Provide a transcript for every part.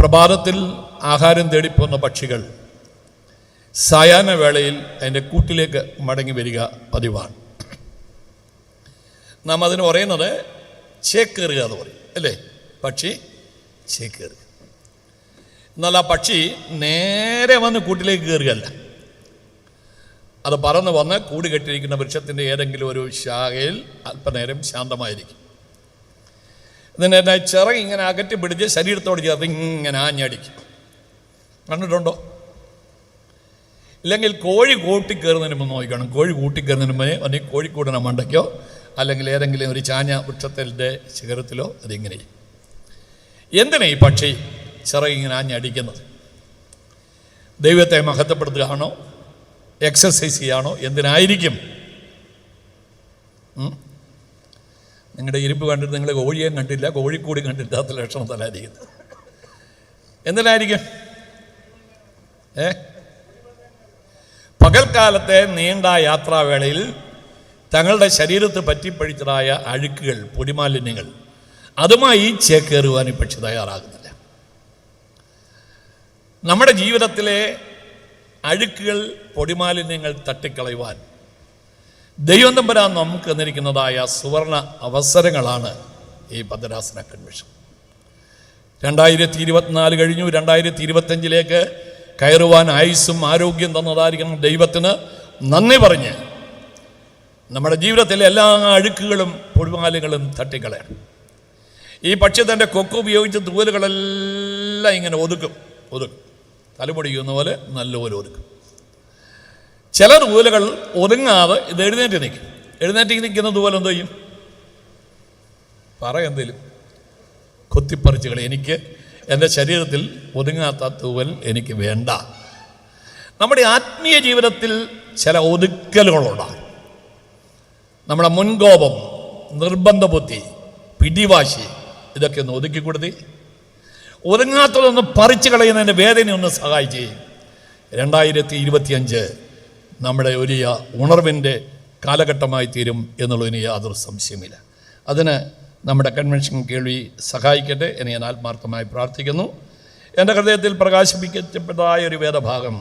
പ്രഭാതത്തിൽ ആഹാരം തേടിപ്പോകുന്ന പക്ഷികൾ സായാഹ്ന വേളയിൽ അതിൻ്റെ കൂട്ടിലേക്ക് മടങ്ങി വരിക പതിവാണ്. നാം അതിന് പറയുന്നത് ചേക്കേറുക എന്ന് പറയും, അല്ലേ? പക്ഷി ചേക്കേറുക. എന്നാൽ ആ പക്ഷി നേരെ വന്ന് കൂട്ടിലേക്ക് കയറുകയല്ല. അത് പറന്ന് വന്ന് കൂട് കെട്ടിയിരിക്കുന്ന വൃക്ഷത്തിൻ്റെ ഏതെങ്കിലും ഒരു ശാഖയിൽ അല്പനേരം ശാന്തമായിരിക്കും. എന്നിട്ട് ചിറക് ഇങ്ങനെ അകറ്റി പിടിച്ച് ശരീരത്തോട് ചേർത്ത് ഇങ്ങനെ ആഞ്ഞടിക്കും. കണ്ടിട്ടുണ്ടോ? ഇല്ലെങ്കിൽ കോഴി കൂട്ടിക്കയറുന്നതിന് മുമ്പ് നോക്കണം. കോഴി കൂട്ടിക്കയറുന്നതിന് മുമ്പേ അല്ലെങ്കിൽ കോഴിക്കൂടിന മണ്ടയ്ക്കോ അല്ലെങ്കിൽ ഏതെങ്കിലും ഒരു ചാഞ്ഞ വൃക്ഷത്തിൻ്റെ ശിഖരത്തിലോ അതിങ്ങനെ. എന്തിനാ ഈ പക്ഷി ചിറക് ഇങ്ങനെ ആഞ്ഞടിക്കുന്നത്? ദൈവത്തെ മഹത്വപ്പെടുത്തുകയാണോ? എക്സർസൈസ് ചെയ്യാണോ? എന്തിനായിരിക്കും? നിങ്ങളുടെ ഇരിപ്പ് കണ്ടിട്ട് നിങ്ങൾ കോഴിയെ കണ്ടില്ല, കോഴിക്കൂടി കണ്ടിട്ടാത്ത ലക്ഷണത്തിലായിരിക്കുന്നത്. എന്തിനായിരിക്കും? പകൽക്കാലത്തെ നീണ്ട യാത്രാവേളയിൽ തങ്ങളുടെ ശരീരത്ത് പറ്റിപ്പഴിച്ചതായ അഴുക്കുകൾ, പൊടിമാലിന്യങ്ങൾ, അതുമായി ചേക്കേറുവാൻ ഈ പക്ഷി തയ്യാറാകുന്നില്ല. നമ്മുടെ ജീവിതത്തിലെ അഴുക്കുകൾ, പൊടിമാലിന്യങ്ങൾ തട്ടിക്കളയുവാൻ ദൈവം തമ്പുരാൻ നമുക്ക് തന്നിരിക്കുന്നതായ സുവർണ അവസരങ്ങളാണ് ഈ ഭദ്രാസന കൺവെൻഷൻ. 2024 കഴിഞ്ഞു, 2025 കയറുവാൻ ആയുസ്സും ആരോഗ്യം തന്നതായിരിക്കണം ദൈവത്തിന് നന്ദി പറഞ്ഞ് നമ്മുടെ ജീവിതത്തിലെ എല്ലാ അഴുക്കുകളും പൊടിമാലിന്യങ്ങളും തട്ടിക്കളയണം. ഈ പക്ഷി തൻ്റെ കൊക്ക് ഉപയോഗിച്ച് തൂവലുകളെല്ലാം ഇങ്ങനെ ഒതുക്കും. തലമുടിക്കുന്ന പോലെ നല്ലപോലെ ഒതുക്കും. ചില തൂവലുകൾ ഒതുങ്ങാതെ ഇത് എഴുന്നേറ്റ് നിൽക്കും. എഴുന്നേറ്റ് നിൽക്കുന്ന തൂവൽ എന്തോ ചെയ്യും? എന്തേലും കൊത്തിപ്പറിച്ചുകൾ. എനിക്ക് എൻ്റെ ശരീരത്തിൽ ഒതുങ്ങാത്ത തൂവൽ എനിക്ക് വേണ്ട. നമ്മുടെ ആത്മീയ ജീവിതത്തിൽ ചില ഒതുക്കലുകളുണ്ടാകും. നമ്മുടെ മുൻകോപം, നിർബന്ധ ബുദ്ധി, പിടിവാശി, ഇതൊക്കെ ഒന്ന് ഒതുക്കി കൊടുത്തി ഒതുങ്ങാത്തതൊന്ന് പറിച്ചു കളയുന്നതിൻ്റെ വേദനയൊന്ന് സഹായിച്ച് 2025 നമ്മുടെ ഒരു ഉണർവിൻ്റെ കാലഘട്ടമായി തീരും എന്നുള്ളതിന് യാതൊരു സംശയമില്ല. അതിന് നമ്മുടെ കൺവെൻഷൻ കേൾവി സഹായിക്കട്ടെ എന്ന് ഞാൻ ആത്മാർത്ഥമായി പ്രാർത്ഥിക്കുന്നു. എൻ്റെ ഹൃദയത്തിൽ പ്രകാശിപ്പിക്കപ്പെട്ടതായ ഒരു വേദഭാഗം,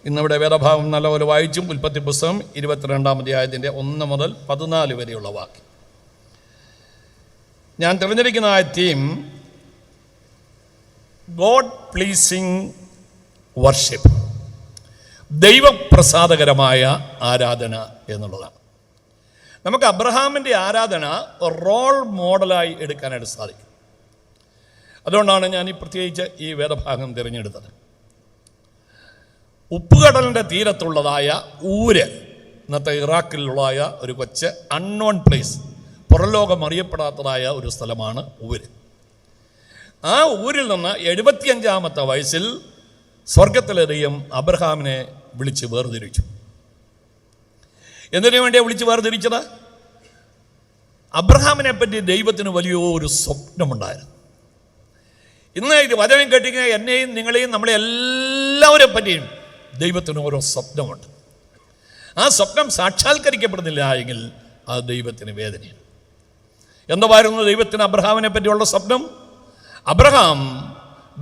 ഇന്നിവിടെ വേദഭാഗം നല്ലപോലെ വായിച്ചും. ഉൽപ്പത്തി പുസ്തകം 22-ാം അധ്യായത്തിൻ്റെ 1 മുതൽ 14 വരെയുള്ള വാക്യം. ഞാൻ തിരഞ്ഞെടുക്കുന്ന ആ തീം ഗോഡ് പ്ലീസിങ് വർഷിപ്പ്, ദൈവപ്രസാദകരമായ ആരാധന എന്നുള്ളതാണ്. നമുക്ക് അബ്രഹാമിൻ്റെ ആരാധന റോൾ മോഡലായി എടുക്കാനായിട്ട് സാധിക്കും. അതുകൊണ്ടാണ് ഞാൻ പ്രത്യേകിച്ച് ഈ വേദഭാഗം തിരഞ്ഞെടുത്തത്. ഉപ്പുകടലിൻ്റെ തീരത്തുള്ളതായ ഊര്, ഇന്നത്തെ ഇറാഖിലുള്ളതായ ഒരു കൊച്ച് അൺനോൺ പ്ലേസ്, പുറലോകം അറിയപ്പെടാത്തതായ ഒരു സ്ഥലമാണ് ഊര്. ആ ഊരിൽ നിന്ന് 75-ാമത്തെ വയസ്സിൽ സ്വർഗത്തിലെ ദൈവം അബ്രഹാമിനെ വിളിച്ച് വേർതിരിച്ചു. എന്തിനു വേണ്ടിയാണ് വിളിച്ച് വേർതിരിച്ചത്? അബ്രഹാമിനെ പറ്റി ദൈവത്തിന് വലിയൊരു സ്വപ്നമുണ്ടായിരുന്നു. ഇന്ന് ഇത് വചനം കേട്ടിരിക്കുന്ന എന്നെയും നിങ്ങളെയും നമ്മളെ എല്ലാവരെ പറ്റിയും ദൈവത്തിന് ഓരോ സ്വപ്നമുണ്ട്. ആ സ്വപ്നം സാക്ഷാത്കരിക്കപ്പെടുന്നില്ല എങ്കിൽ അത് ദൈവത്തിന് വേദനയാണ്. എന്തുവായിരുന്നു ദൈവത്തിന് അബ്രഹാമിനെ പറ്റിയുള്ള സ്വപ്നം? അബ്രഹാം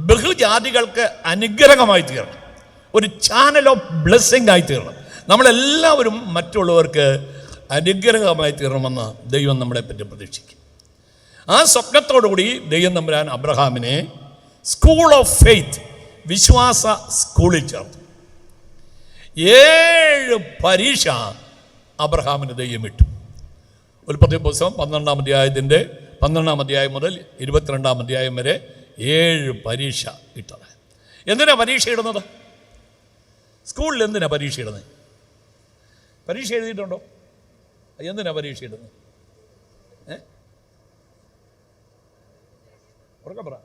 ബഹുജാതികൾക്ക് അനുഗ്രഹമായി തീരണം, ഒരു ചാനൽ ഓഫ് ബ്ലെസ്സിങ് ആയി തീരണം. നമ്മളെല്ലാവരും മറ്റുള്ളവർക്ക് അനുഗ്രഹമായി തീരണമെന്ന് ദൈവം നമ്മളെ പറ്റി പ്രതീക്ഷിക്കും. ആ സ്വപ്നത്തോടുകൂടി ദൈവം തമ്പുരാൻ അബ്രഹാമിനെ സ്കൂൾ ഓഫ് ഫെയ്ത്ത്, വിശ്വാസ സ്കൂളിൽ ചേർത്തു. 7 പരീക്ഷ അബ്രഹാമിന് ദൈവം ഇട്ടു. ഉൽപ്പത്തി പുസ്തകം 12-ാം അധ്യായത്തിൻ്റെ 12-ാം അധ്യായം മുതൽ 22-ാം അധ്യായം വരെ 7 പരീക്ഷ ഇട്ടത്. എന്തിനാ പരീക്ഷ ഇടുന്നത്? സ്കൂളിൽ എന്തിനാ പരീക്ഷ ഇടുന്നത്? പരീക്ഷ എഴുതിയിട്ടുണ്ടോ? എന്തിനാ പരീക്ഷ ഇടുന്നത്? ഉറക്കം പറ.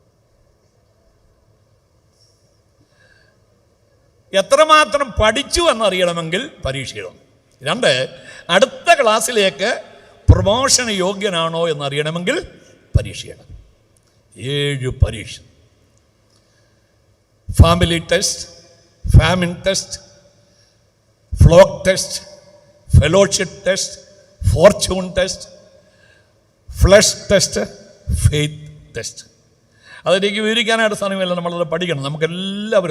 എത്രമാത്രം പഠിച്ചു എന്നറിയണമെങ്കിൽ പരീക്ഷ ഇടണം. 2, അടുത്ത ക്ലാസ്സിലേക്ക് പ്രൊമോഷൻ യോഗ്യനാണോ എന്നറിയണമെങ്കിൽ പരീക്ഷ ഇടണം. 7 പരീക്ഷ. Family test, famine test, flock test, fellowship test, fortune test, flush test, faith test. അതെനിക്ക് വിവരിക്കാനായിട്ട് സമയമല്ല, നമ്മളത് പഠിക്കണം.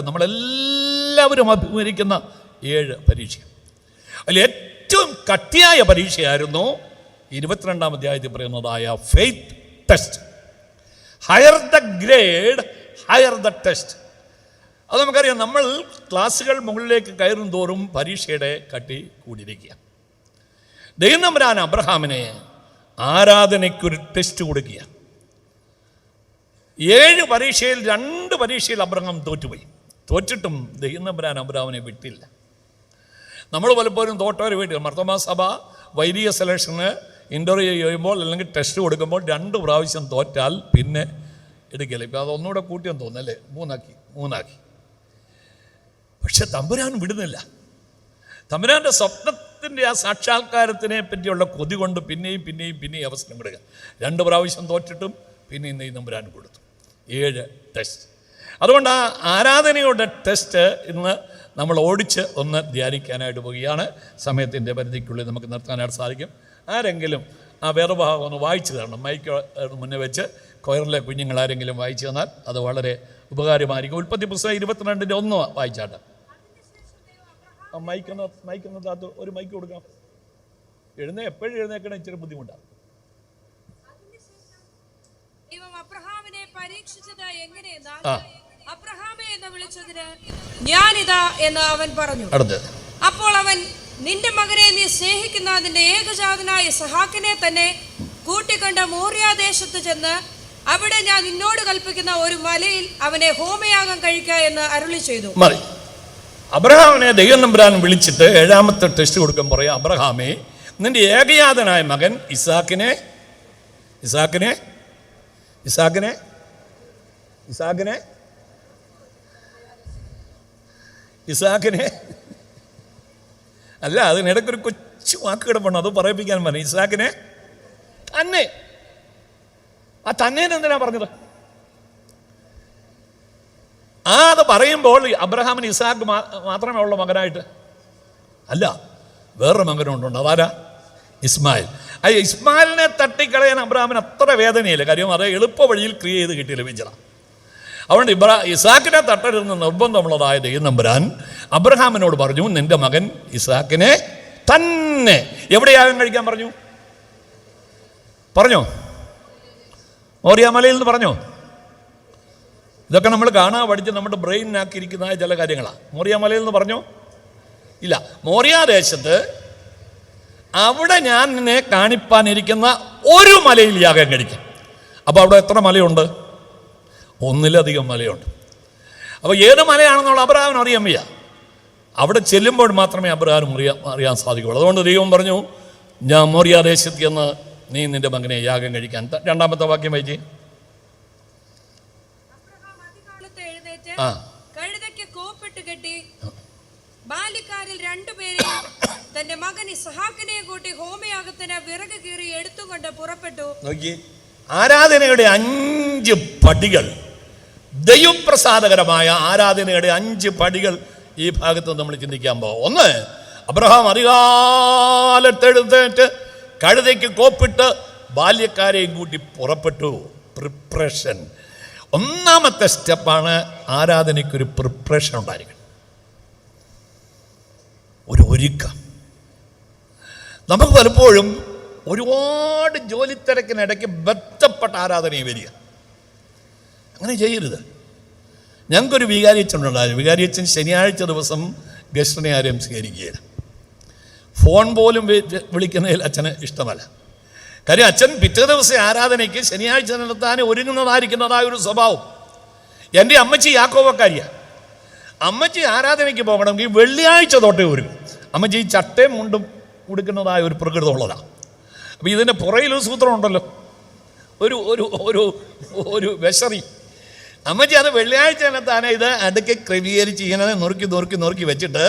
നമ്മളെല്ലാവരും അഭിമുഖീകരിക്കുന്ന 7 പരീക്ഷ. അതിൽ ഏറ്റവും കട്ടിയായ പരീക്ഷയായിരുന്നു 22-ാം അധ്യായത്തിൽ പറയുന്നതായ faith test. Higher the grade, higher the test. അത് നമുക്കറിയാം. നമ്മൾ ക്ലാസ്സുകൾ മുകളിലേക്ക് കയറും തോറും പരീക്ഷയുടെ കട്ടി കൂടിയിരിക്കുക. ദൈവം തമ്പുരാൻ അബ്രഹാമിനെ ആരാധനയ്ക്കൊരു ടെസ്റ്റ് കൊടുക്കുക. 7 പരീക്ഷയിൽ 2 പരീക്ഷയിൽ അബ്രഹാം തോറ്റുപോയി. തോറ്റിട്ടും ദൈവം തമ്പുരാൻ അബ്രഹാമിനെ വിട്ടില്ല. നമ്മൾ പലപ്പോഴും തോറ്റവരെ വീട്ടിൽ മർത്തോമാ സഭ വൈദിക സെലക്ഷന് ഇൻ്റർവ്യൂ ചെയ്യുമ്പോൾ അല്ലെങ്കിൽ ടെസ്റ്റ് കൊടുക്കുമ്പോൾ 2 പ്രാവശ്യം തോറ്റാൽ പിന്നെ എടുക്കില്ല. ഇപ്പം അതൊന്നുകൂടെ കൂട്ടിയെന്ന് തോന്നുന്നല്ലേ, 3 പക്ഷെ തമ്പുരാൻ വിടുന്നില്ല. തമ്പുരാൻ്റെ സ്വപ്നത്തിൻ്റെ ആ സാക്ഷാത്കാരത്തിനെ പറ്റിയുള്ള കൊതി കൊണ്ട് പിന്നെയും അവസരം വിടുക. 2 പ്രാവശ്യം തോറ്റിട്ടും പിന്നെയും തമ്പുരാൻ കൊടുത്തു 7 ടെസ്റ്റ്. അതുകൊണ്ട് ആ ആരാധനയുടെ ടെസ്റ്റ് ഇന്ന് നമ്മൾ ഓടിച്ച് ഒന്ന് ധ്യാനിക്കാനായിട്ട് പോവുകയാണ്. സമയത്തിൻ്റെ പരിധിക്കുള്ളിൽ നമുക്ക് നിർത്താനായിട്ട് സാധിക്കും. ആരെങ്കിലും ആ വേറെ ഭാഗം ഒന്ന് വായിച്ചു തരണം. മൈക്ക് മുന്നേ വെച്ച് കൊയറിലെ കുഞ്ഞുങ്ങൾ ആരെങ്കിലും വായിച്ചു തന്നാൽ അത് വളരെ ഉപകാരമായിരിക്കും. ഉൽപ്പത്തി പുസ്തകം 22-ന്റെ 1 വായിച്ചാട്ടെ. മൈക്കൊന്നകത്ത് ഒരു മൈക്ക് കൊടുക്കാം. എപ്പോഴും എഴുന്നേക്കണം ഇച്ചിരി ബുദ്ധിമുട്ടാണ്. അബ്രഹാമിനെ പരീക്ഷിച്ചത് എങ്ങനെയെന്നാൽ അബ്രഹാമേ എന്ന് വിളിച്ചതിന് ഞാനിതാ എന്ന് അവൻ പറഞ്ഞു. അപ്പോൾ അവൻ നിന്റെ മകനെ നീ സ്നേഹിക്കുന്ന നിന്റെ ഏകജാതനായ ഇസ്ഹാക്കിനെ തന്നെ കൂട്ടിക്കൊണ്ട് മോറിയാദേശത്ത് ചെന്ന് അവിടെ ഞാൻ നിന്നോട് കൽപ്പിക്കുന്ന ഒരു മലയിൽ അവനെ ഹോമയാഗം കഴിക്ക എന്ന് അരുളി ചെയ്തു. അബ്രഹാമിനെ ദൈവം തമ്പുരാൻ വിളിച്ചിട്ട് 7ാമത്തെ ടെസ്റ്റ് കൊടുക്കാൻ പറയാം. അബ്രഹാമേ, നിന്റെ ഏകജാതനായ മകൻ ഇസ്ഹാക്കിനെ അല്ല, അതിനിടയ്ക്കൊരു കൊച്ചു വാക്ക് കിടപ്പുണ്ട്, അത് പറയിപ്പിക്കാൻ പറഞ്ഞു. ഇസ്ഹാക്കിനെ തന്നെ. ആ തന്നേനെന്തിനാ പറഞ്ഞത്? അത് പറയുമ്പോൾ അബ്രഹാമിന് ഇസ്ഹാക്ക് മാത്രമേ ഉള്ള മകനായിട്ട് അല്ല, വേറൊരു മകനുണ്ട്. അതാരാ? ഇസ്മായിൽ. ആ ഇസ്മായിലിനെ തട്ടിക്കളയാൻ അബ്രഹാമിന് അത്ര വേദനയില്ല. കാര്യം അത് എളുപ്പ വഴിയിൽ ക്രിയ ചെയ്ത് കിട്ടി ലഭിച്ചതാണ്. അതുകൊണ്ട് ഇസ്ഹാക്കിനെ തട്ടരുതെന്ന് നിർബന്ധമുള്ളതായ ദൈവം തമ്പുരാൻ അബ്രഹാമിനോട് പറഞ്ഞു, നിന്റെ മകൻ ഇസ്ഹാക്കിനെ തന്നെ എവിടെയാകും കഴിക്കാൻ പറഞ്ഞോ? മോറിയാമലയിൽ നിന്ന് പറഞ്ഞോ? ഇതൊക്കെ നമ്മൾ കാണാൻ പഠിച്ച് നമ്മുടെ ബ്രെയിനാക്കിയിരിക്കുന്ന ചില കാര്യങ്ങളാണ്. മോറിയാമലയിൽ നിന്ന് പറഞ്ഞോ? ഇല്ല. മോറിയാദേശത്ത് അവിടെ ഞാൻ നിന്നെ കാണിപ്പാനിരിക്കുന്ന ഒരു മലയിൽ യാഗം കഴിക്കാം. അപ്പോൾ അവിടെ എത്ര മലയുണ്ട്? 1-ലധികം മലയുണ്ട്. അപ്പോൾ ഏത് മലയാണെന്നുള്ള അബ്രഹാമിന് അറിയാൻ വയ്യ. അവിടെ ചെല്ലുമ്പോൾ മാത്രമേ അബ്രഹാമിന് അറിയാൻ സാധിക്കുകയുള്ളൂ. അതുകൊണ്ട് ദൈവം പറഞ്ഞു, ഞാൻ മോറിയാദേശത്ത് എന്ന് നീ നിന്റെ മകനെ യാഗം കഴിക്കാൻ. 2-ാമത്തെ വാക്യം വായിച്ചേ. കഴുതയ്ക്ക് കോപ്പിട്ട് കെട്ടി ബാല്യക്കാരിൽ 2 പേരെയും തന്റെ മകൻ ഇസ്ഹാക്കിനെ കൂട്ടി ഹോമയാഗത്തിന് വിറക് കീറി എടുത്തുകൊണ്ട് പുറപ്പെട്ടു. ആരാധനയുടെ 5 പടികൾ, ദൈവപ്രസാദകരമായ ആരാധനയുടെ 5 പടികൾ ഈ ഭാഗത്ത് നമ്മൾ ചിന്തിക്കാൻ പോകും. 1, അബ്രഹാം അധികാലത്തെഴുന്നേറ്റ് കഴുതയ്ക്ക് കോപ്പിട്ട് ബാല്യക്കാരെയും കൂട്ടി പുറപ്പെട്ടു. പ്രിപ്പറേഷൻ. 1-ാമത്തെ സ്റ്റെപ്പാണ് ആരാധനയ്ക്കൊരു പ്രിപ്പറേഷൻ ഉണ്ടായിരിക്കണം, ഒരു ഒരുക്കം. നമുക്ക് പലപ്പോഴും ഒരുപാട് ജോലി തിരക്കിനിടയ്ക്ക് ബന്ധപ്പെട്ട ആരാധനയെ വരിക. അങ്ങനെ ചെയ്യരുത്. ഞങ്ങൾക്കൊരു വികാരിയച്ഛനുണ്ടായിരുന്നു. വികാരിയച്ഛൻ ശനിയാഴ്ച ദിവസം ഗസ്റ്റിനെ ആരെയും സ്വീകരിക്കുകയില്ല. ഫോൺ പോലും വിളിക്കുന്നതിൽ അച്ഛന് ഇഷ്ടമല്ല. കാര്യം അച്ഛൻ പിറ്റേ ദിവസം ആരാധനയ്ക്ക് ശനിയാഴ്ച നടത്താൻ ഒരുങ്ങുന്നതായിരിക്കുന്നതായ ഒരു സ്വഭാവം. എൻ്റെ അമ്മച്ചി യാക്കോബക്കാരിയാണ്. അമ്മച്ചി ആരാധനയ്ക്ക് പോകണമെങ്കിൽ വെള്ളിയാഴ്ച തൊട്ടേ ഒരുങ്ങും. അമ്മച്ചി ചട്ടയും മുണ്ടും ഉടുക്കുന്നതായ ഒരു പ്രകൃതം ഉള്ളതാണ്. അപ്പോൾ ഇതിൻ്റെ പുറയിലൊരു സൂത്രമുണ്ടല്ലോ, ഒരു ഒരു ഒരു ഒരു വെശറി. അമ്മച്ചി അത് വെള്ളിയാഴ്ച തന്നെ ഇത് അടുക്കെ ക്രമീകരിച്ച് ഇങ്ങനെ നുറുക്കി വെച്ചിട്ട്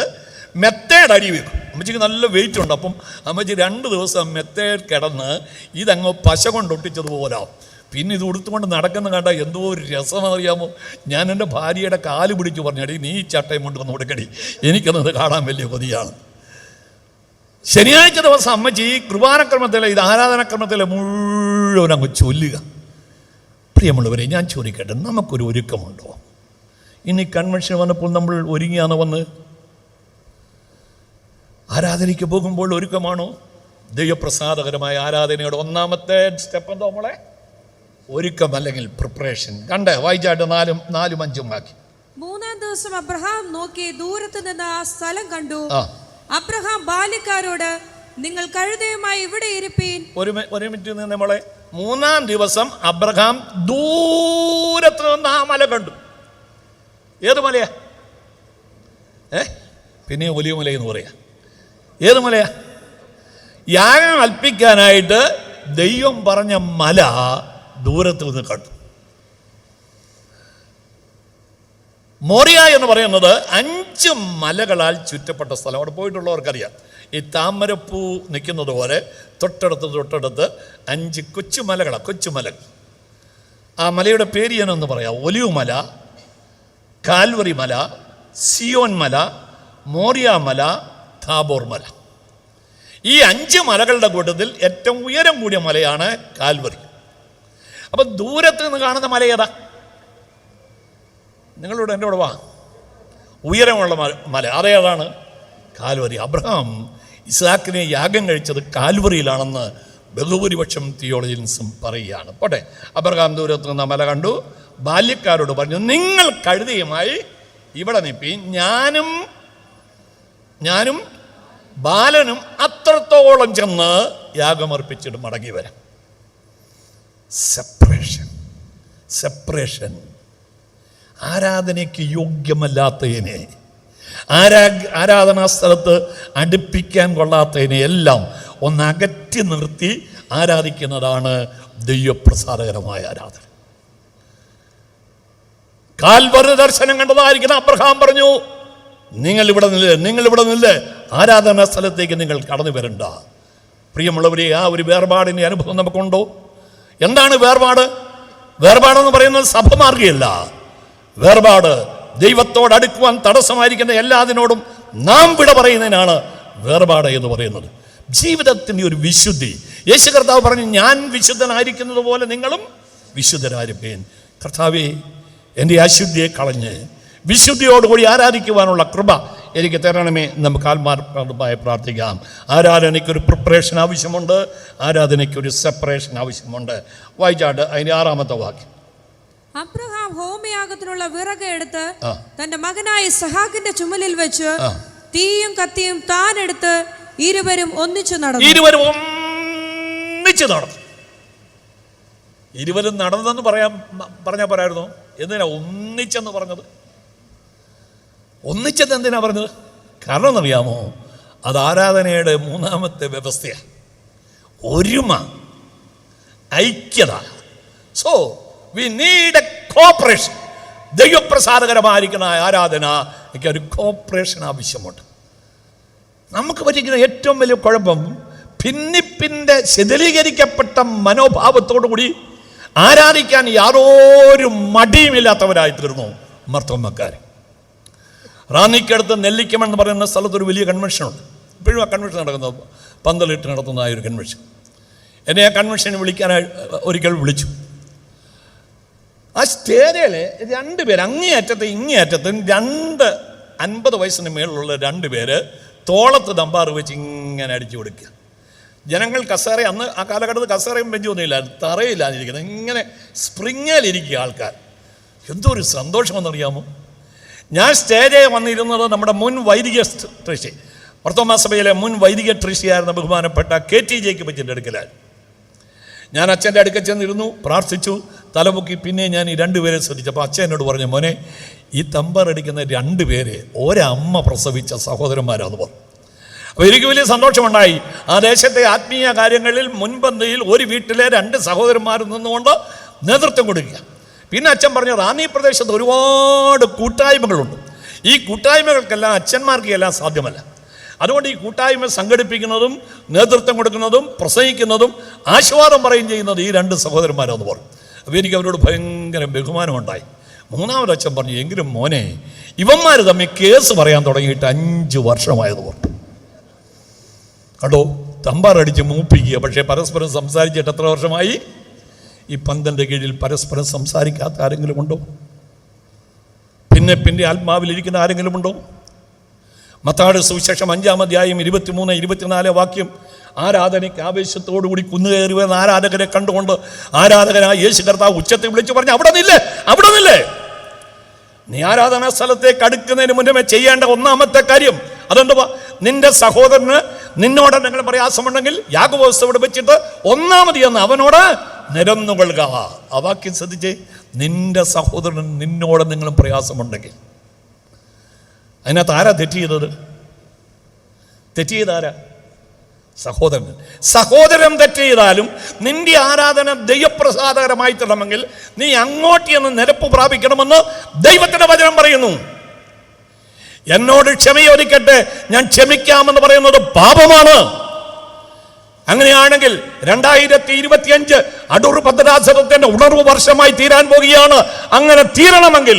മെത്തേഡ് അടി വെക്കും. അമ്മച്ചിക്ക് നല്ല വെയിറ്റ് ഉണ്ട്. അപ്പം അമ്മച്ചി 2 ദിവസം മെത്തേഡ് കിടന്ന് ഇതങ്ങ് പശ കൊണ്ടൊട്ടിച്ചതുപോലാവും. പിന്നെ ഇത് ഉടുത്തുകൊണ്ട് നടക്കുന്ന കണ്ട എന്തോ ഒരു രസമെന്നറിയാമോ. ഞാൻ എൻ്റെ ഭാര്യയുടെ കാല് പിടിച്ച് പറഞ്ഞടി, നീ ചട്ടയും കൊണ്ടുവന്ന് കൊടുക്കടി, എനിക്കൊന്നത് കാണാൻ വലിയ കൊതിയാണ്. ശനിയാഴ്ച ദിവസം അമ്മച്ചി ഈ കുർബാനക്രമത്തിലെ ഇത് ആരാധനക്രമത്തിലെ മുഴുവൻ അങ്ങ് ചൊല്ലുക, പ്രിയമുള്ളവരെ, ഞാൻ ചോദിക്കട്ടെ, നമുക്കൊരു ഒരുക്കമുണ്ടോ? ഇനി കൺവെൻഷൻ വന്നപ്പോൾ നമ്മൾ ഒരുങ്ങിയാണ് വന്ന് ആരാധനയ്ക്ക് പോകുമ്പോൾ ഒരുക്കമാണോ? ദൈവപ്രസാദകരമായ ആരാധനയുടെ ഒന്നാമത്തെ സ്റ്റെപ്പ് എന്താ നമ്മളെ? ഒരുക്കം, അല്ലെങ്കിൽ പ്രിപ്പറേഷൻ. കണ്ടേ, വായിച്ചാട്ട് 4-ഉം 5-ഉം വാക്യം. 3-ാം ദിവസം അബ്രഹാം നോക്കി ദൂരത്ത് നിന്ന് ആ സ്ഥലം കണ്ടു. അബ്രഹാം ബാല്യക്കാരോട്, നിങ്ങൾ കഴുതയുമായി ഇവിടെ ഇരിപ്പീൻ. ഒരു മിനിറ്റ് നിന്ന് നമ്മളെ. 3-ാം ദിവസം അബ്രഹാം ദൂരത്ത് നിന്ന് ആ മല കണ്ടു. ഏത് മലയാ? പിന്നെ ഒലിവ് മല എന്ന് പറയാ. ഏത് മലയാ? യാഗം അർപ്പിക്കാനായിട്ട് ദൈവം പറഞ്ഞ മല ദൂരത്ത് നിന്ന് കണ്ടു. മോറിയ എന്ന് പറയുന്നത് 5 മലകളാൽ ചുറ്റപ്പെട്ട സ്ഥലം. അവിടെ പോയിട്ടുള്ളവർക്കറിയാം. ഈ താമരപ്പൂ നിൽക്കുന്നത് പോലെ തൊട്ടടുത്ത് 5 കൊച്ചുമലകൾ. ആ മലയുടെ പേര് ഞാനൊന്ന് പറയാം. ഒലിവ് മല, കാൽവറി മല, സിയോൻ മല, മോറിയ മല, താബോർ മല. ഈ 5 മലകളുടെ കൂട്ടത്തിൽ ഏറ്റവും ഉയരം കൂടിയ മലയാണ് കാൽവറി. അപ്പം ദൂരത്ത് നിന്ന് കാണുന്ന മല ഏതാ? നിങ്ങളോട് എൻ്റെ കൂടെ വാ. ഉയരമുള്ള മല അതേതാണ്? കാൽവറി. അബ്രഹാം ഇസ്ഹാക്കിനെ യാഗം കഴിച്ചത് കാൽവറിയിലാണെന്ന് ബഹുഭൂരിപക്ഷം തിയോളജിയൻസും പറയുകയാണ്. പോട്ടെ, അബ്രഹാം ദൂരത്ത് നിന്ന് മല കണ്ടു. ബാല്യക്കാരോട് പറഞ്ഞു, നിങ്ങൾ കഴുതയുമായി ഇവിടെ നിൽപ്പീൻ, ഞാനും ബാലനും അത്രത്തോളം ചെന്ന് യാഗമർപ്പിച്ചിട്ട് മടങ്ങി വരാം. സെപ്പറേഷൻ. ആരാധനയ്ക്ക് യോഗ്യമല്ലാത്തതിനെ, ആരാധനാ സ്ഥലത്ത് അടുപ്പിക്കാൻ കൊള്ളാത്തതിനെ എല്ലാം ഒന്ന് അകറ്റി നിർത്തി ആരാധിക്കുന്നതാണ് ദൈവപ്രസാദകരമായ ആരാധന. കാൽവറി ദർശനം കണ്ടതായിരിക്കുന്ന അബ്രഹാം പറഞ്ഞു, നിങ്ങൾ ഇവിടെ നില്ല്, ആരാധനാ സ്ഥലത്തേക്ക് നിങ്ങൾ കടന്നു വരണ്ട. പ്രിയമുള്ളവരെ, ആ ഒരു വേർപാടിൻ്റെ അനുഭവം നമുക്കുണ്ടോ? എന്താണ് വേർപാടെന്ന് പറയുന്നത് സഭ മാർഗിയല്ല. വേർപാട് ദൈവത്തോട് അടുക്കുവാൻ തടസ്സമായിരിക്കുന്ന എല്ലാത്തിനോടും നാം വിട പറയുന്നതിനാണ് വേർപാട് എന്ന് പറയുന്നത്. ജീവിതത്തിൻ്റെ ഒരു വിശുദ്ധി. യേശു കർത്താവ് പറഞ്ഞു, ഞാൻ വിശുദ്ധനായിരിക്കുന്നത് പോലെ നിങ്ങളും വിശുദ്ധരായിരിപ്പീൻ. കർത്താവേ, എൻ്റെ അശുദ്ധിയെ കളഞ്ഞ് വിശുദ്ധിയോടുകൂടി ആരാധിക്കുവാനുള്ള കൃപ എനിക്ക് തരണമേ. നമുക്ക് ആത്മാർത്ഥമായി പ്രാർത്ഥിക്കാം. ആരാധനയ്ക്കൊരു പ്രിപ്പറേഷൻ ആവശ്യമുണ്ട്, ആരാധനയ്ക്കൊരു സെപ്പറേഷൻ ആവശ്യമുണ്ട്. വായിച്ചാട്ട് അതിൻ്റെ 6-ാമത്തെ വാക്യം. അബ്രഹാം ഹോമയാഗത്തിനുള്ള വിറക് എടുത്ത് തന്റെ മകനായ ഇസ്ഹാക്കിന്റെ ചുമലിൽ വെച്ച് തീയും കത്തിയും താൻ എടുത്ത് ഇരുവരും ഒന്നിച്ചു നടന്നു. ഇരുവരും നടന്നെന്ന് പറഞ്ഞാൽ പറയായിരുന്നു. എന്തിനാ ഒന്നിച്ചെന്ന് പറഞ്ഞത്? ഒന്നിച്ചെന്ന് എന്തിനാ പറഞ്ഞത്? കാരണം എന്നറിയാമോ? അത് ആരാധനയുടെ 3-ാമത്തെ വ്യവസ്ഥയാണ്. ഒരുമ, ഐക്യത. So we need a cooperation. ദൈവപ്രസാദകരമായിരിക്കുന്ന ആരാധന എനിക്ക് ഒരു കോപ്പറേഷൻ ആവശ്യമുണ്ട്. നമുക്ക് പറ്റിക്കുന്ന ഏറ്റവും വലിയ കുഴപ്പം ഭിന്നിപ്പിൻ്റെ ശിഥിലീകരിക്കപ്പെട്ട മനോഭാവത്തോടുകൂടി ആരാധിക്കാൻ യാതൊരു മടിയുമില്ലാത്തവരായി തീർന്നു മർത്തോമ്മക്കാർ. റാന്നിക്കടുത്ത് നെല്ലിക്കമെന്ന് എന്ന് പറയുന്ന സ്ഥലത്തൊരു വലിയ കൺവെൻഷനുണ്ട്. ഇപ്പോഴും ആ കൺവെൻഷൻ നടക്കുന്നത്, പന്തലിട്ട് നടത്തുന്ന ഒരു കൺവെൻഷൻ. എന്നെ ആ കൺവെൻഷന് വിളിക്കാനായി ഒരിക്കൽ വിളിച്ചു. ആ സ്റ്റേജിൽ 2 പേര്, അങ്ങേയറ്റത്തും 2 50 വയസ്സിന് മേളിലുള്ള 2 പേര് തോളത്ത് ദമ്പാറ് വെച്ച് ഇങ്ങനെ അടിച്ചു കൊടുക്കുക. ജനങ്ങൾ കസേര, അന്ന് ആ കാലഘട്ടത്തിൽ കസേരയും ബെഞ്ചൊന്നും ഇല്ലായിരുന്നു, തറയില്ലാതിരിക്കുന്നത്, ഇങ്ങനെ സ്പ്രിങ്ങിലിരിക്കുക ആൾക്കാർ. എന്തൊരു സന്തോഷമെന്നറിയാമോ? ഞാൻ സ്റ്റേജിൽ വന്നിരുന്നത് നമ്മുടെ മുൻ വൈദിക ട്രസ്റ്റി, മർത്തോമാ സഭയിലെ മുൻ വൈദിക ട്രസ്റ്റിയായിരുന്ന ബഹുമാനപ്പെട്ട KT ജേക്കബിൻ്റെ അടുക്കലായിരുന്നു. ഞാൻ അച്ഛൻ്റെ അടുക്കൽ ചെന്നിരുന്നു, പ്രാർത്ഥിച്ചു, തലമുക്കി. പിന്നെ ഞാൻ ഈ 2 പേരെ ശ്രദ്ധിച്ചപ്പോൾ അച്ഛൻ എന്നോട് പറഞ്ഞു, മോനെ, ഈ തമ്പാറടിക്കുന്ന 2 പേരെ ഒരമ്മ പ്രസവിച്ച സഹോദരന്മാരാന്ന് പറഞ്ഞു. അപ്പോൾ എനിക്ക് വലിയ സന്തോഷമുണ്ടായി. ആ ദേശത്തെ ആത്മീയ കാര്യങ്ങളിൽ മുൻപന്തിയിൽ ഒരു വീട്ടിലെ 2 സഹോദരന്മാർ നിന്നുകൊണ്ട് നേതൃത്വം കൊടുക്കുക. പിന്നെ അച്ഛൻ പറഞ്ഞു, റാന്നി പ്രദേശത്ത് ഒരുപാട് കൂട്ടായ്മകളുണ്ട്. ഈ കൂട്ടായ്മകൾക്കെല്ലാം അച്ഛന്മാർക്ക് എല്ലാം സാധ്യമല്ല. അതുകൊണ്ട് ഈ കൂട്ടായ്മ സംഘടിപ്പിക്കുന്നതും നേതൃത്വം കൊടുക്കുന്നതും പ്രസംഗിക്കുന്നതും ആശീർവാദം പറയുകയും ചെയ്യുന്നത് ഈ 2 സഹോദരന്മാരെന്ന് പറഞ്ഞു. അപ്പോൾ എനിക്ക് അവരോട് ഭയങ്കര ബഹുമാനമുണ്ടായി. 3-ാമത് അച്ഛൻ പറഞ്ഞു, എങ്കിലും മോനെ, ഇവന്മാർ തമ്മിൽ കേസ് പറയാൻ തുടങ്ങിയിട്ട് 5 വർഷമായത് പറഞ്ഞു. കണ്ടോ, തമ്പാറടിച്ച് മൂപ്പിക്കുക. പക്ഷേ പരസ്പരം സംസാരിച്ചിട്ട് എത്ര വർഷമായി? ഈ പന്തലിൻ്റെ കീഴിൽ പരസ്പരം സംസാരിക്കാത്ത ആരെങ്കിലും ഉണ്ടോ? പിന്നെ ആത്മാവിലിരിക്കുന്ന ആരെങ്കിലും ഉണ്ടോ? മത്തായിയുടെ സുവിശേഷം 5-ാം അധ്യായം 23-24 വാക്യം, ആരാധനയ്ക്ക് ആവേശത്തോടുകൂടി കുന്നുകയറി വരുന്ന ആരാധകരെ കണ്ടുകൊണ്ട് ആരാധകനായ യേശു കർത്താവ് ഉച്ചത്തിൽ വിളിച്ചു പറഞ്ഞു, അവിടെ നില്ലേ. നീ ആരാധനാ സ്ഥലത്തേക്ക് അടുക്കുന്നതിന് മുന്നേ ചെയ്യേണ്ട ഒന്നാമത്തെ കാര്യം അതെന്തുവാ? നിന്റെ സഹോദരന് നിന്നോട് എന്തെങ്കിലും പ്രയാസമുണ്ടെങ്കിൽ യാഗോബോസ്തോട് വെച്ചിട്ട് ഒന്നാമത് എന്ന് അവനോട് നിരന്നുകൊള്ളുക. ആ വാക്യം ശ്രദ്ധിച്ചേ. നിന്റെ സഹോദരൻ നിന്നോട് എന്തെങ്കിലും പ്രയാസമുണ്ടെങ്കിൽ, അതിനകത്ത് ആരാ തെറ്റിയതാരാ? സഹോദരൻ തെറ്റ് ചെയ്താലും നിന്റെ ആരാധന ദൈവപ്രസാദകരമായി തരണമെങ്കിൽ നീ അങ്ങോട്ട് എന്ന് നിരപ്പ് പ്രാപിക്കണമെന്ന് ദൈവത്തിന്റെ വചനം പറയുന്നു. എന്നോട് ക്ഷമയോദിക്കട്ടെ, ഞാൻ ക്ഷമിക്കാമെന്ന് പറയുന്നത് പാപമാണ്. അങ്ങനെയാണെങ്കിൽ 2025 അടൂർ ഭദ്രാസനത്തിന്റെ ഉണർവ് വർഷമായി തീരാൻ പോകുകയാണ്. അങ്ങനെ തീരണമെങ്കിൽ